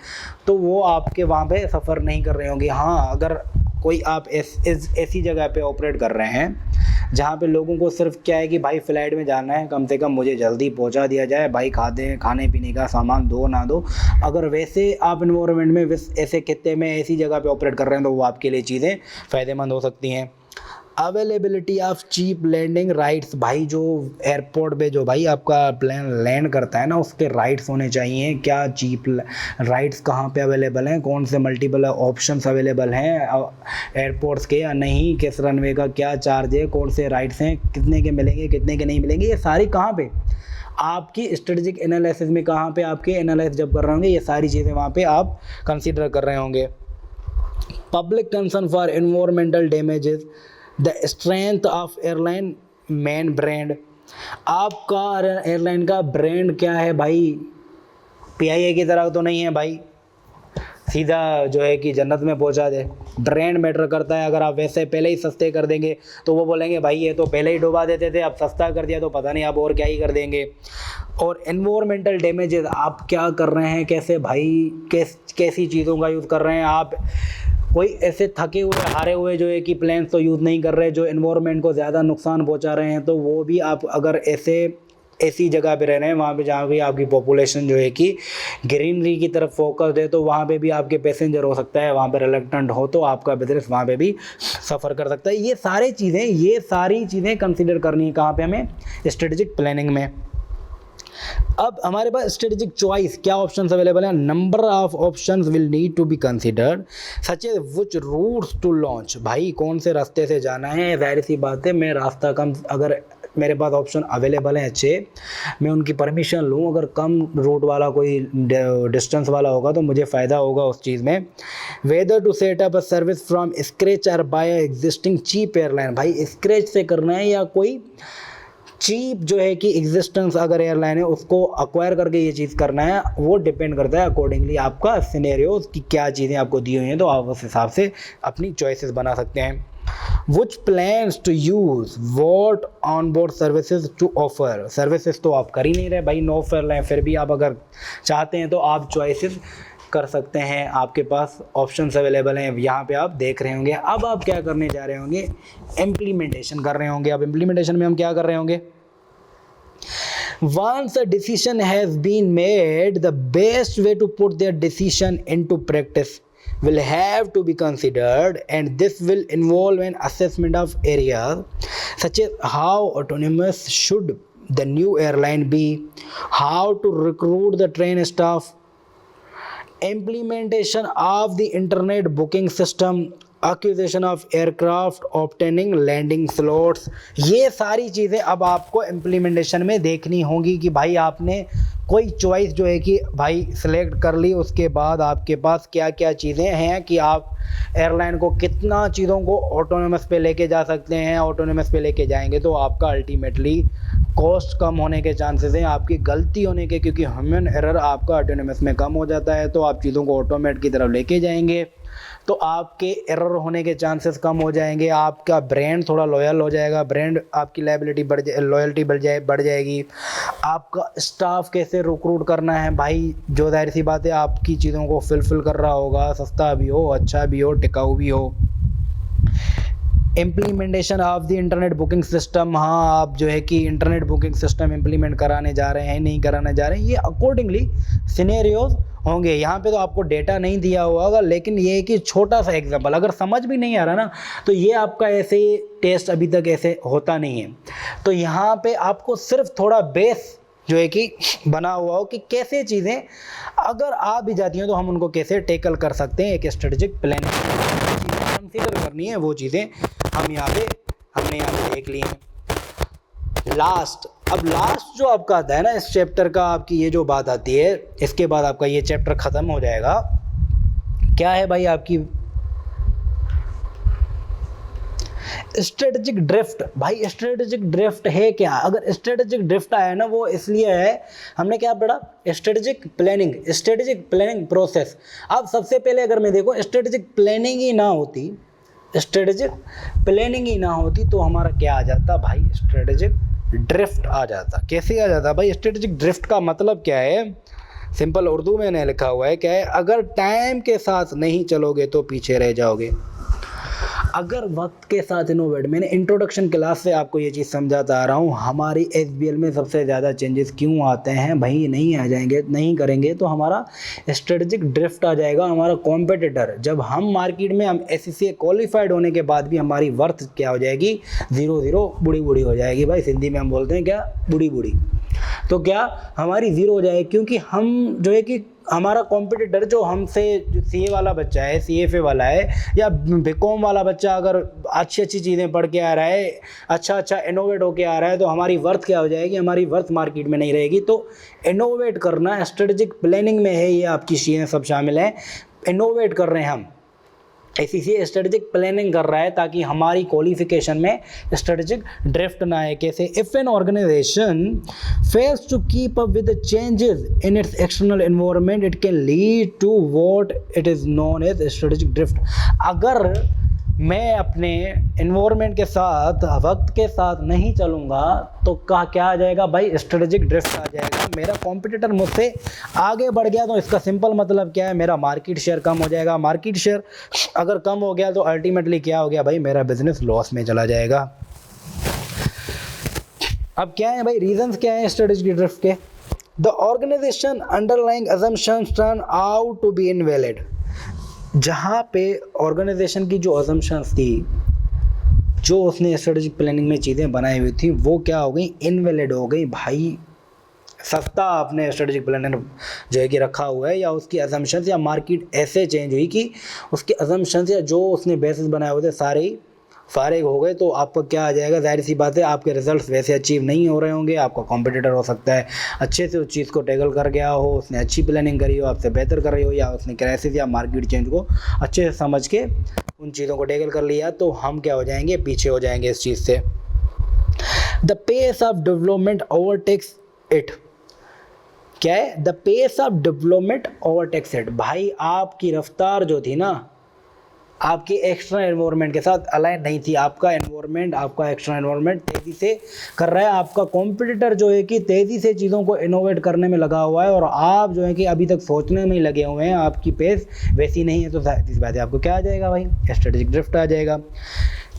तो वो आपके वहाँ पे सफ़र नहीं कर रहे होंगे। हाँ अगर कोई आप ऐसी जगह पे ऑपरेट कर रहे हैं जहाँ पे लोगों को सिर्फ क्या है कि भाई फ़्लाइट में जाना है, कम से कम मुझे जल्दी पहुँचा दिया जाए, भाई खाने पीने का सामान दो ना दो, अगर वैसे आप इन्वायरमेंट में ऐसे खित्ते में ऐसी जगह पे ऑपरेट कर रहे हैं तो वो आपके लिए चीज़ें फ़ायदेमंद हो सकती हैं। Availability of cheap landing rights, भाई जो एयरपोर्ट पे जो भाई आपका प्लेन लैंड करता है ना, उसके राइट्स होने चाहिए। क्या चीप राइट्स कहाँ पे अवेलेबल हैं, कौन से मल्टीपल ऑप्शंस अवेलेबल हैं एयरपोर्ट्स के या नहीं, किस रनवे का क्या चार्ज है, कौन से राइट्स हैं, कितने के मिलेंगे कितने के नहीं मिलेंगे, ये सारी कहाँ पे आपकी स्ट्रेटेजिक एनालिसिस में, कहाँ पे आपके एनालाइज जब कर रहे होंगे, ये सारी चीज़ें वहाँ पे आप कंसीडर कर रहे होंगे। Public concern for environmental damages, the strength of airline main brand, आपका एयरलाइन का ब्रांड क्या है भाई, PIA की तरह तो नहीं है भाई सीधा जो है कि जन्नत में पहुंचा दे। ब्रांड मैटर करता है। अगर आप वैसे पहले ही सस्ते कर देंगे तो वो बोलेंगे भाई ये तो पहले ही डुबा देते थे, अब सस्ता कर दिया तो पता नहीं आप और क्या ही कर देंगे। और एनवायरमेंटल डैमेजेस, आप क्या कर रहे हैं, कैसे भाई कैसी चीज़ों का यूज़ कर रहे हैं आप। कोई ऐसे थके हुए हारे हुए जो है कि प्लेन्स तो यूज़ नहीं कर रहे जो एनवायरनमेंट को ज़्यादा नुकसान पहुंचा रहे हैं, तो वो भी आप अगर ऐसी जगह पे रह रहे हैं वहाँ पे जहाँ भी आपकी पॉपुलेशन जो है कि ग्रीनरी की तरफ फोकस है, तो वहाँ पे भी आपके पैसेंजर हो सकता है वहाँ पे रिलक्टेंट हो, तो आपका बिजनेस वहाँ पे भी सफ़र कर सकता है। ये सारी चीज़ें कंसिडर करनी है कहाँ पे हमें, स्ट्रेटेजिक प्लानिंग में। अब हमारे पास स्ट्रेटेजिक चॉइस क्या ऑप्शंस अवेलेबल है, number of options will need to be considered such as which routes to launch, भाई कौन से रास्ते से जाना है। जाहिर सी बात है मैं रास्ता कम, अगर मेरे पास ऑप्शन अवेलेबल हैं अच्छे, मैं उनकी परमिशन लूँ, अगर कम रूट वाला कोई डिस्टेंस वाला होगा तो मुझे फ़ायदा होगा उस चीज़ में। Whether to set up a service from scratch और बाय एग्जिस्टिंग चीप एयरलाइन, भाई स्क्रैच से करना है या कोई चीप जो है कि एग्जिस्टेंस अगर एयरलाइन है उसको अक्वायर करके ये चीज़ करना है, वो डिपेंड करता है अकॉर्डिंगली आपका सिनेरियो की क्या चीज़ें आपको दी हुई हैं, तो आप उस हिसाब से अपनी चॉइसेस बना सकते हैं। Which plans to use what onboard services to offer, services तो आप कर ही नहीं रहे भाई, नो ऑफर हैं, फिर भी आप अगर चाहते हैं तो आप चॉइसेस कर सकते हैं, आपके पास ऑप्शंस अवेलेबल हैं, यहाँ पे आप देख रहे होंगे। अब आप क्या करने जा रहे होंगे, इम्प्लीमेंटेशन कर रहे होंगे। अब इम्प्लीमेंटेशन में हम क्या कर रहे होंगे, once a decision has been made, the best way to put their decision into practice will have to be considered, and this will involve an assessment of areas such as how autonomous should the new airline be, how to recruit the train staff, implementation of the internet booking system, acquisition of aircraft, obtaining landing slots. ये सारी चीज़ें अब आपको implementation में देखनी होंगी कि भाई आपने कोई चॉइस जो है कि भाई सिलेक्ट कर ली, उसके बाद आपके पास क्या क्या चीज़ें हैं कि आप एयरलाइन को कितना चीज़ों को ऑटोनोमस पे लेके जा सकते हैं। ऑटोनोमस पे लेके जाएंगे तो आपका अल्टीमेटली कॉस्ट कम होने के चांसेस हैं, आपकी गलती होने के, क्योंकि ह्यूमन एरर आपका ऑटोनोमस में कम हो जाता है, तो आप चीज़ों को ऑटोमेट की तरफ लेके जाएंगे तो आपके एरर होने के चांसेस कम हो जाएंगे, आपका ब्रांड थोड़ा लॉयल हो जाएगा, ब्रांड आपकी लायबिलिटी लॉयल्टी बढ़ जाएगी। आपका स्टाफ कैसे रिक्रूट करना है भाई, जो जाहिर सी बात है आपकी चीज़ों को फुलफिल कर रहा होगा, सस्ता भी हो, अच्छा भी हो, टिकाऊ भी हो। Implementation of the internet booking system, हाँ आप जो है कि इंटरनेट बुकिंग सिस्टम इम्प्लीमेंट कराने जा रहे हैं नहीं कराने जा रहे हैं, ये अकॉर्डिंगली सिनेरियोज होंगे। यहाँ पे तो आपको डेटा नहीं दिया हुआ होगा, लेकिन ये है कि छोटा सा एग्जांपल, अगर समझ भी नहीं आ रहा ना तो ये आपका ऐसे टेस्ट अभी तक ऐसे होता नहीं है, तो यहाँ पे आपको सिर्फ थोड़ा बेस जो है कि बना हुआ हो कि कैसे चीज़ें अगर आ भी जाती हैं तो हम उनको कैसे टैकल कर सकते हैं। एक स्ट्रेटेजिक प्लान कंसीडर करनी है, वो चीज़ें हमने यहाँ पे देख ली हैं। अब लास्ट जो आपका आता है ना इस चैप्टर का, आपकी ये जो बात आती है, इसके बाद आपका ये चैप्टर ख़त्म हो जाएगा। क्या है भाई आपकी स्ट्रेटेजिक ड्रिफ्ट। भाई स्ट्रेटेजिक ड्रिफ्ट है क्या, अगर स्ट्रेटेजिक ड्रिफ्ट आया ना वो इसलिए है, हमने क्या पढ़ा, स्ट्रेटेजिक प्लानिंग प्रोसेस। अब सबसे पहले अगर मैं देखो स्ट्रेटेजिक प्लानिंग ही ना होती तो हमारा क्या आ जाता भाई, स्ट्रेटेजिक ड्रिफ्ट आ जाता। कैसे आ जाता भाई, स्ट्रेटेजिक ड्रिफ्ट का मतलब क्या है, सिंपल उर्दू में ने लिखा हुआ है, क्या है, अगर टाइम के साथ नहीं चलोगे तो पीछे रह जाओगे। अगर वक्त के साथ इनोवेट, मैंने इंट्रोडक्शन क्लास से आपको ये चीज़ समझाता आ रहा हूँ, हमारी SBL में सबसे ज़्यादा चेंजेस क्यों आते हैं भाई, नहीं आ जाएंगे, नहीं करेंगे तो हमारा स्ट्रेटेजिक ड्रिफ्ट आ जाएगा। हमारा कॉम्पिटिटर, जब हम मार्केट में हम SCCA क्वालिफाइड होने के बाद भी हमारी वर्थ क्या हो जाएगी, 0 बुढ़ी बुढ़ी हो जाएगी भाई, हिंदी में हम बोलते हैं क्या, बुढ़ी बुढ़ी। तो क्या हमारी 0 हो जाएगी, क्योंकि हम जो है कि हमारा कॉम्पिटिटर जो हमसे, जो CA वाला बच्चा है, CFA वाला है या BCom वाला बच्चा अगर अच्छी अच्छी चीज़ें पढ़ के आ रहा है, अच्छा इनोवेट होके आ रहा है, तो हमारी वर्थ क्या हो जाएगी, हमारी वर्थ मार्केट में नहीं रहेगी। तो इनोवेट करना स्ट्रेटेजिक प्लानिंग में है, ये आपकी चीज़ें सब शामिल हैं। इनोवेट कर रहे हैं हम, SCCA स्ट्रेटेजिक प्लानिंग कर रहा है ताकि हमारी क्वालिफिकेशन में स्ट्रेटेजिक ड्रिफ्ट ना आए। कैसे? If an organisation fails to keep up with the changes in its external environment, it can lead to what it is known as strategic drift. अगर मैं अपने एनवायरनमेंट के साथ, वक्त के साथ नहीं चलूँगा तो क्या आ जाएगा भाई, स्ट्रेटेजिक ड्रिफ्ट आ जाएगा। मेरा कॉम्पिटिटर मुझसे आगे बढ़ गया तो इसका सिंपल मतलब क्या है, मेरा मार्केट शेयर कम हो जाएगा। मार्केट शेयर अगर कम हो गया तो अल्टीमेटली क्या हो गया भाई, मेरा बिजनेस लॉस में चला जाएगा। अब क्या है भाई, रीजंस क्या है स्ट्रेटेजिक ड्रिफ्ट के? The organisation underlying assumptions turn out to be invalid. जहाँ पे ऑर्गेनाइजेशन की जो असम्पशंस थी, जो उसने स्ट्रेटेजिक प्लानिंग में चीज़ें बनाई हुई थी, वो क्या हो गई, इनवैलिड हो गई भाई। सस्ता आपने स्ट्रेटेजिक प्लानर जो है कि रखा हुआ है, या उसकी असम्पशंस या मार्केट ऐसे चेंज हुई कि उसकी असम्पशंस या जो उसने बेसिस बनाए हुए थे सारे ही फारिग हो गए, तो आपका क्या आ जाएगा, जाहिर सी बात है आपके रिजल्ट्स वैसे अचीव नहीं हो रहे होंगे। आपका कॉम्पिटिटर हो सकता है अच्छे से उस चीज़ को टैकल कर गया हो, उसने अच्छी प्लानिंग करी हो, आपसे बेहतर कर रही हो, या उसने क्राइसिस या मार्केट चेंज को अच्छे से समझ के उन चीज़ों को टैकल कर लिया, तो हम क्या हो जाएंगे, पीछे हो जाएंगे इस चीज़ से। The pace of development overtakes it. क्या है? The pace of development overtakes it. भाई आपकी रफ्तार जो थी ना, आपके एक्सटर्नल एनवायरनमेंट के साथ अलाइन नहीं थी। आपका एनवायरनमेंट, आपका एक्सटर्नल एनवायरनमेंट तेज़ी से कर रहा है, आपका कॉम्पिटिटर जो है कि तेज़ी से चीज़ों को इनोवेट करने में लगा हुआ है, और आप जो है कि अभी तक सोचने में ही लगे हुए हैं, आपकी पेस वैसी नहीं है, तो इस बात है आपको क्या आ जाएगा भाई, स्ट्रेटेजिक ड्रिफ्ट आ जाएगा।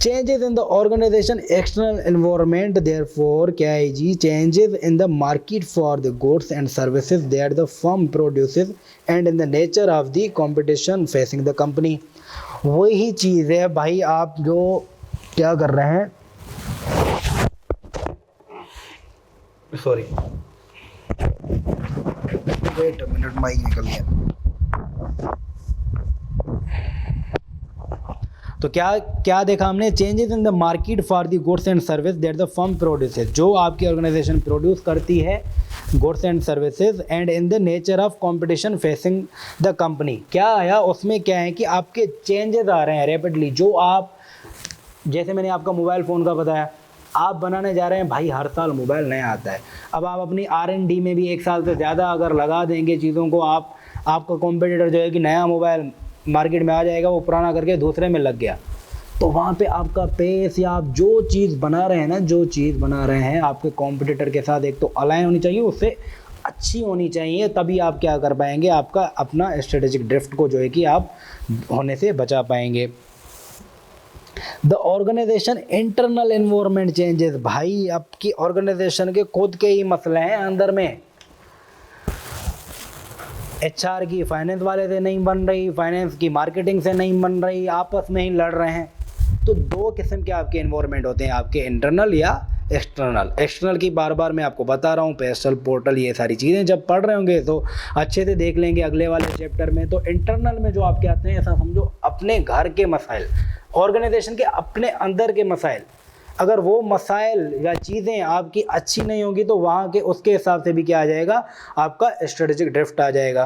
Changes in the organisation external environment, therefore क्या है जी, changes in the market for the goods and services that the firm produces and in the nature of the competition facing the company. वही चीज़ है भाई, आप जो क्या कर रहे हैं, sorry wait a minute, mike निकल गया। तो क्या देखा हमने, changes in the market for the goods and service that the firm produces, जो आपकी ऑर्गेनाइजेशन प्रोड्यूस करती है goods and services, and in the nature of competition facing the company. क्या आया उसमें, क्या है कि आपके चेंजेस आ रहे हैं रैपिडली। जो आप, जैसे मैंने आपका मोबाइल फ़ोन का बताया, आप बनाने जा रहे हैं भाई, हर साल मोबाइल नया आता है। अब आप अपनी R&D में भी 1 साल से ज़्यादा अगर लगा देंगे चीज़ों को, आपका कॉम्पिटिटर जो है कि नया मोबाइल मार्केट में आ जाएगा, वो पुराना करके दूसरे में लग गया, तो वहाँ पे आपका पेस या आप जो चीज़ बना रहे हैं ना, जो चीज़ बना रहे हैं आपके कॉम्पिटिटर के साथ एक तो अलाइन होनी चाहिए, उससे अच्छी होनी चाहिए, तभी आप क्या कर पाएंगे, आपका अपना स्ट्रेटेजिक ड्रिफ्ट को जो है कि आप होने से बचा पाएंगे। The organisation internal environment changes. भाई आपकी ऑर्गेनाइजेशन के खुद के ही मसले हैं अंदर में, HR की फाइनेंस वाले से नहीं बन रही, फाइनेंस की मार्केटिंग से नहीं बन रही, आपस में ही लड़ रहे हैं। तो 2 किस्म के आपके एनवायरनमेंट होते हैं, आपके इंटरनल या एक्सटर्नल। एक्सटर्नल की बार बार मैं आपको बता रहा हूँ, पेस्टल पोर्टल, ये सारी चीज़ें जब पढ़ रहे होंगे तो अच्छे से देख लेंगे अगले वाले चैप्टर में। तो इंटरनल में जो आपके आते हैं, ऐसा समझो अपने घर के मसाइल, ऑर्गेनाइजेशन के अपने अंदर के मसाइल, अगर वो मसाइल या चीज़ें आपकी अच्छी नहीं होगी तो वहाँ के उसके हिसाब से भी क्या आ जाएगा, आपका स्ट्रेटेजिक ड्रिफ्ट आ जाएगा।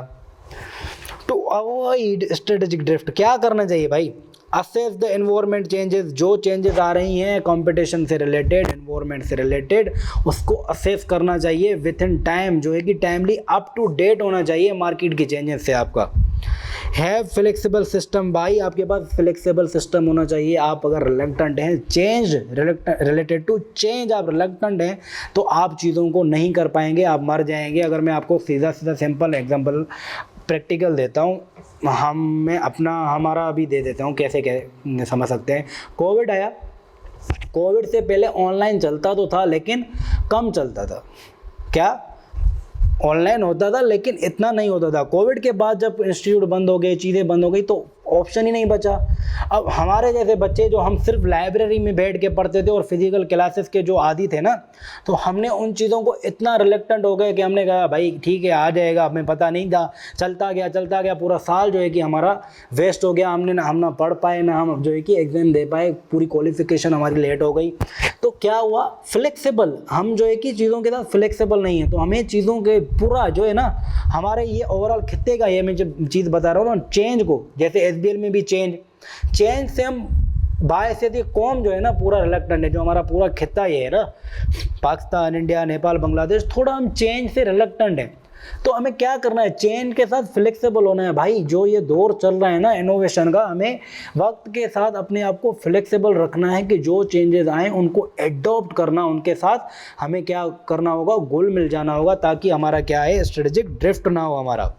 टू अवॉइड स्ट्रेटेजिक ड्रिफ्ट क्या करना चाहिए भाई, असेस द एनवायरनमेंट चेंजेस। जो चेंजेस आ रही हैं कंपटीशन से रिलेटेड, एनवायरनमेंट से रिलेटेड, उसको असेस करना चाहिए विथ इन टाइम, जो है कि टाइमली अप टू डेट होना चाहिए मार्केट की चेंजेस से। आपका हैव फ्लेक्सिबल सिस्टम। भाई आपके पास फ्लेक्सिबल सिस्टम होना चाहिए। आप अगर रिलक्टेंट हैं, चेंज रिलेटेड टू चेंज आप रिलक्टेंट हैं, तो आप चीज़ों को नहीं कर पाएंगे, आप मर जाएंगे। अगर मैं आपको सीधा सीधा सिंपल एग्जांपल प्रैक्टिकल देता हूँ, मैं हमारा अभी दे देता हूँ, कैसे समझ सकते हैं। कोविड आया, कोविड से पहले ऑनलाइन चलता तो था लेकिन कम चलता था। क्या ऑनलाइन होता था लेकिन इतना नहीं होता था। कोविड के बाद जब इंस्टीट्यूट बंद हो गए, चीज़ें बंद हो गई, तो ऑप्शन ही नहीं बचा। अब हमारे जैसे बच्चे जो हम सिर्फ लाइब्रेरी में बैठ के पढ़ते थे और फिजिकल क्लासेस के जो आदी थे ना, तो हमने उन चीज़ों को इतना रिलेक्टेंट हो गए कि हमने कहा भाई ठीक है आ जाएगा, हमें पता नहीं था, चलता गया पूरा साल जो है कि हमारा वेस्ट हो गया। हम ना पढ़ पाए, ना हम जो है कि एग्ज़ाम दे पाए, पूरी क्वालिफिकेशन हमारी लेट हो गई। तो क्या हुआ, फ्लेक्सिबल, हम जो है कि चीज़ों के साथ फ्लेक्सिबल नहीं है। तो हमें चीज़ों के पूरा जो है ना, हमारे ये ओवरऑल खित्ते का, ये मैं जो चीज़ बता रहा हूँ ना, चेंज को, जैसे SBL में भी चेंज से हम बायसे कौम जो है ना पूरा रिलक्टेंट है। जो हमारा पूरा खित्ता ये है ना, पाकिस्तान, इंडिया, नेपाल, बांग्लादेश, थोड़ा हम चेंज से रिलक्टेंट है। तो हमें क्या करना है, चेंज के साथ फ्लेक्सिबल होना है भाई। जो ये दौर चल रहा है ना इनोवेशन का, हमें वक्त के साथ अपने आप को फ्लेक्सिबल रखना है कि जो चेंजेस आए उनको एडॉप्ट करना, उनके साथ हमें क्या करना होगा, घुल मिल जाना होगा, ताकि हमारा क्या है, स्ट्रेटेजिक ड्रिफ्ट ना हो हमारा।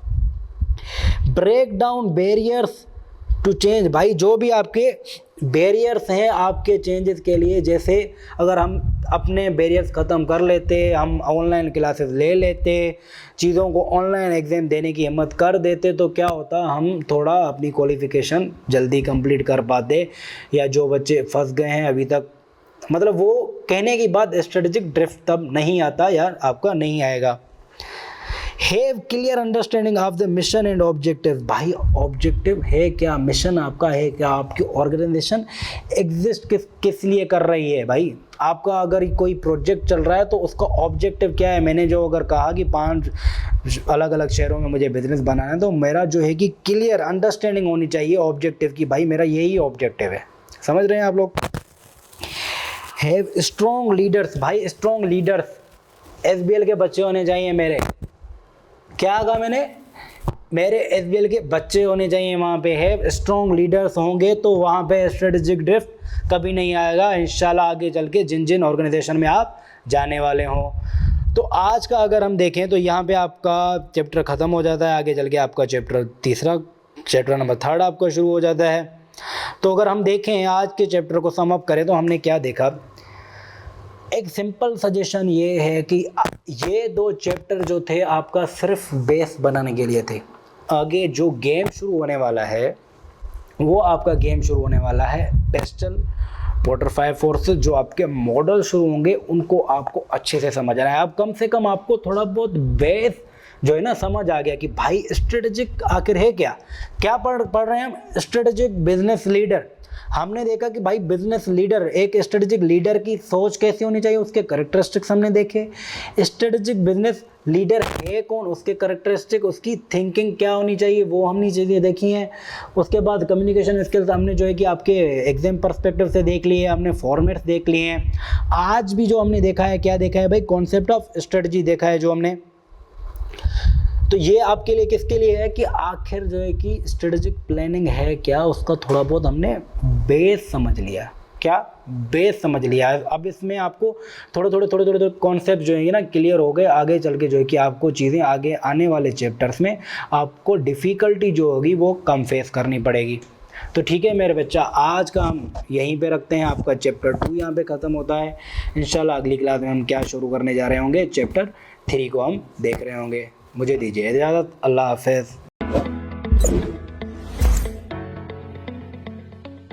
Break down barriers to change, भाई जो भी आपके बैरियर्स हैं आपके चेंजेस के लिए, जैसे अगर हम अपने बैरियर्स ख़त्म कर लेते, हम ऑनलाइन क्लासेस ले लेते, चीज़ों को ऑनलाइन एग्ज़ाम देने की हिम्मत कर देते, तो क्या होता, हम थोड़ा अपनी क्वालिफ़िकेशन जल्दी कंप्लीट कर पाते। या जो बच्चे फंस गए हैं अभी तक, मतलब वो कहने की बात, स्ट्रेटेजिक ड्रिफ्ट तब नहीं आता या आपका नहीं आएगा। Have clear understanding of the mission and objective, भाई ऑब्जेक्टिव है क्या, मिशन आपका है क्या, आपकी ऑर्गेनाइजेशन एग्जिस्ट किस लिए कर रही है। भाई आपका अगर कोई प्रोजेक्ट चल रहा है तो उसका ऑब्जेक्टिव क्या है। मैंने जो अगर कहा कि 5 अलग अलग शहरों में मुझे बिजनेस बनाना है, तो मेरा जो है कि क्लियर अंडरस्टैंडिंग होनी चाहिए ऑब्जेक्टिव की, भाई मेरा यही ऑब्जेक्टिव है। समझ रहे हैं आप लोग। हैव स्ट्रॉन्ग लीडर्स, भाई स्ट्रॉन्ग लीडर्स SBL के बच्चे होने चाहिए मेरे। क्या कहा मैंने, मेरे SBL के बच्चे होने चाहिए वहाँ पे। है स्ट्रॉन्ग लीडर्स होंगे तो वहाँ पे स्ट्रेटेजिक ड्रिफ्ट कभी नहीं आएगा इंशाल्लाह, आगे चल के जिन ऑर्गेनाइजेशन में आप जाने वाले हों। तो आज का अगर हम देखें तो यहाँ पे आपका चैप्टर ख़त्म हो जाता है, आगे चल के आपका चैप्टर नंबर 3 आपका शुरू हो जाता है। तो अगर हम देखें आज के चैप्टर को सम अप करें तो हमने क्या देखा, एक सिंपल सजेशन ये है कि ये 2 चैप्टर जो थे आपका सिर्फ बेस बनाने के लिए थे। आगे जो गेम शुरू होने वाला है वो आपका गेम शुरू होने वाला है पेस्टल वाटर फायर फोर्सेस। जो आपके मॉडल शुरू होंगे उनको आपको अच्छे से समझना है। अब कम से कम आपको थोड़ा बहुत बेस जो है ना समझ आ गया कि भाई स्ट्रेटेजिक आखिर है क्या पढ़ रहे हैं हम, स्ट्रेटेजिक बिजनेस लीडर। हमने देखा कि भाई बिजनेस लीडर, एक स्ट्रेटेजिक लीडर की सोच कैसी होनी चाहिए, उसके कैरेक्टरिस्टिक्स हमने देखे। स्ट्रेटेजिक बिजनेस लीडर है कौन, उसके कैरेक्टरिस्टिक, उसकी थिंकिंग क्या होनी चाहिए, वो हमने चीज़ें देखी हैं। उसके बाद कम्युनिकेशन स्किल्स हमने जो है कि आपके एग्जाम पर्सपेक्टिव से देख लिए, हमने फॉर्मेट्स देख लिए हैं। आज भी जो हमने देखा है, क्या देखा है भाई, कॉन्सेप्ट ऑफ स्ट्रेटजी देखा है जो हमने। तो ये आपके लिए किसके लिए है कि आखिर जो है कि स्ट्रेटेजिक प्लानिंग है क्या, उसका थोड़ा बहुत हमने बेस समझ लिया। क्या बेस समझ लिया है। अब इसमें आपको थोड़े कॉन्सेप्ट जो है ना क्लियर हो गए। आगे चल के जो है कि आपको चीज़ें आगे आने वाले चैप्टर्स में आपको डिफ़िकल्टी जो होगी वो कम फेस करनी पड़ेगी। तो ठीक है मेरे बच्चा, आज का हम यहीं पे रखते हैं। आपका चैप्टर 2 यहाँ पे ख़त्म होता है। इंशाल्लाह अगली क्लास में हम क्या शुरू करने जा रहे होंगे, चैप्टर 3 को हम देख रहे होंगे। मुझे दीजिए इजाज़त, अल्लाह हाफ़िज़।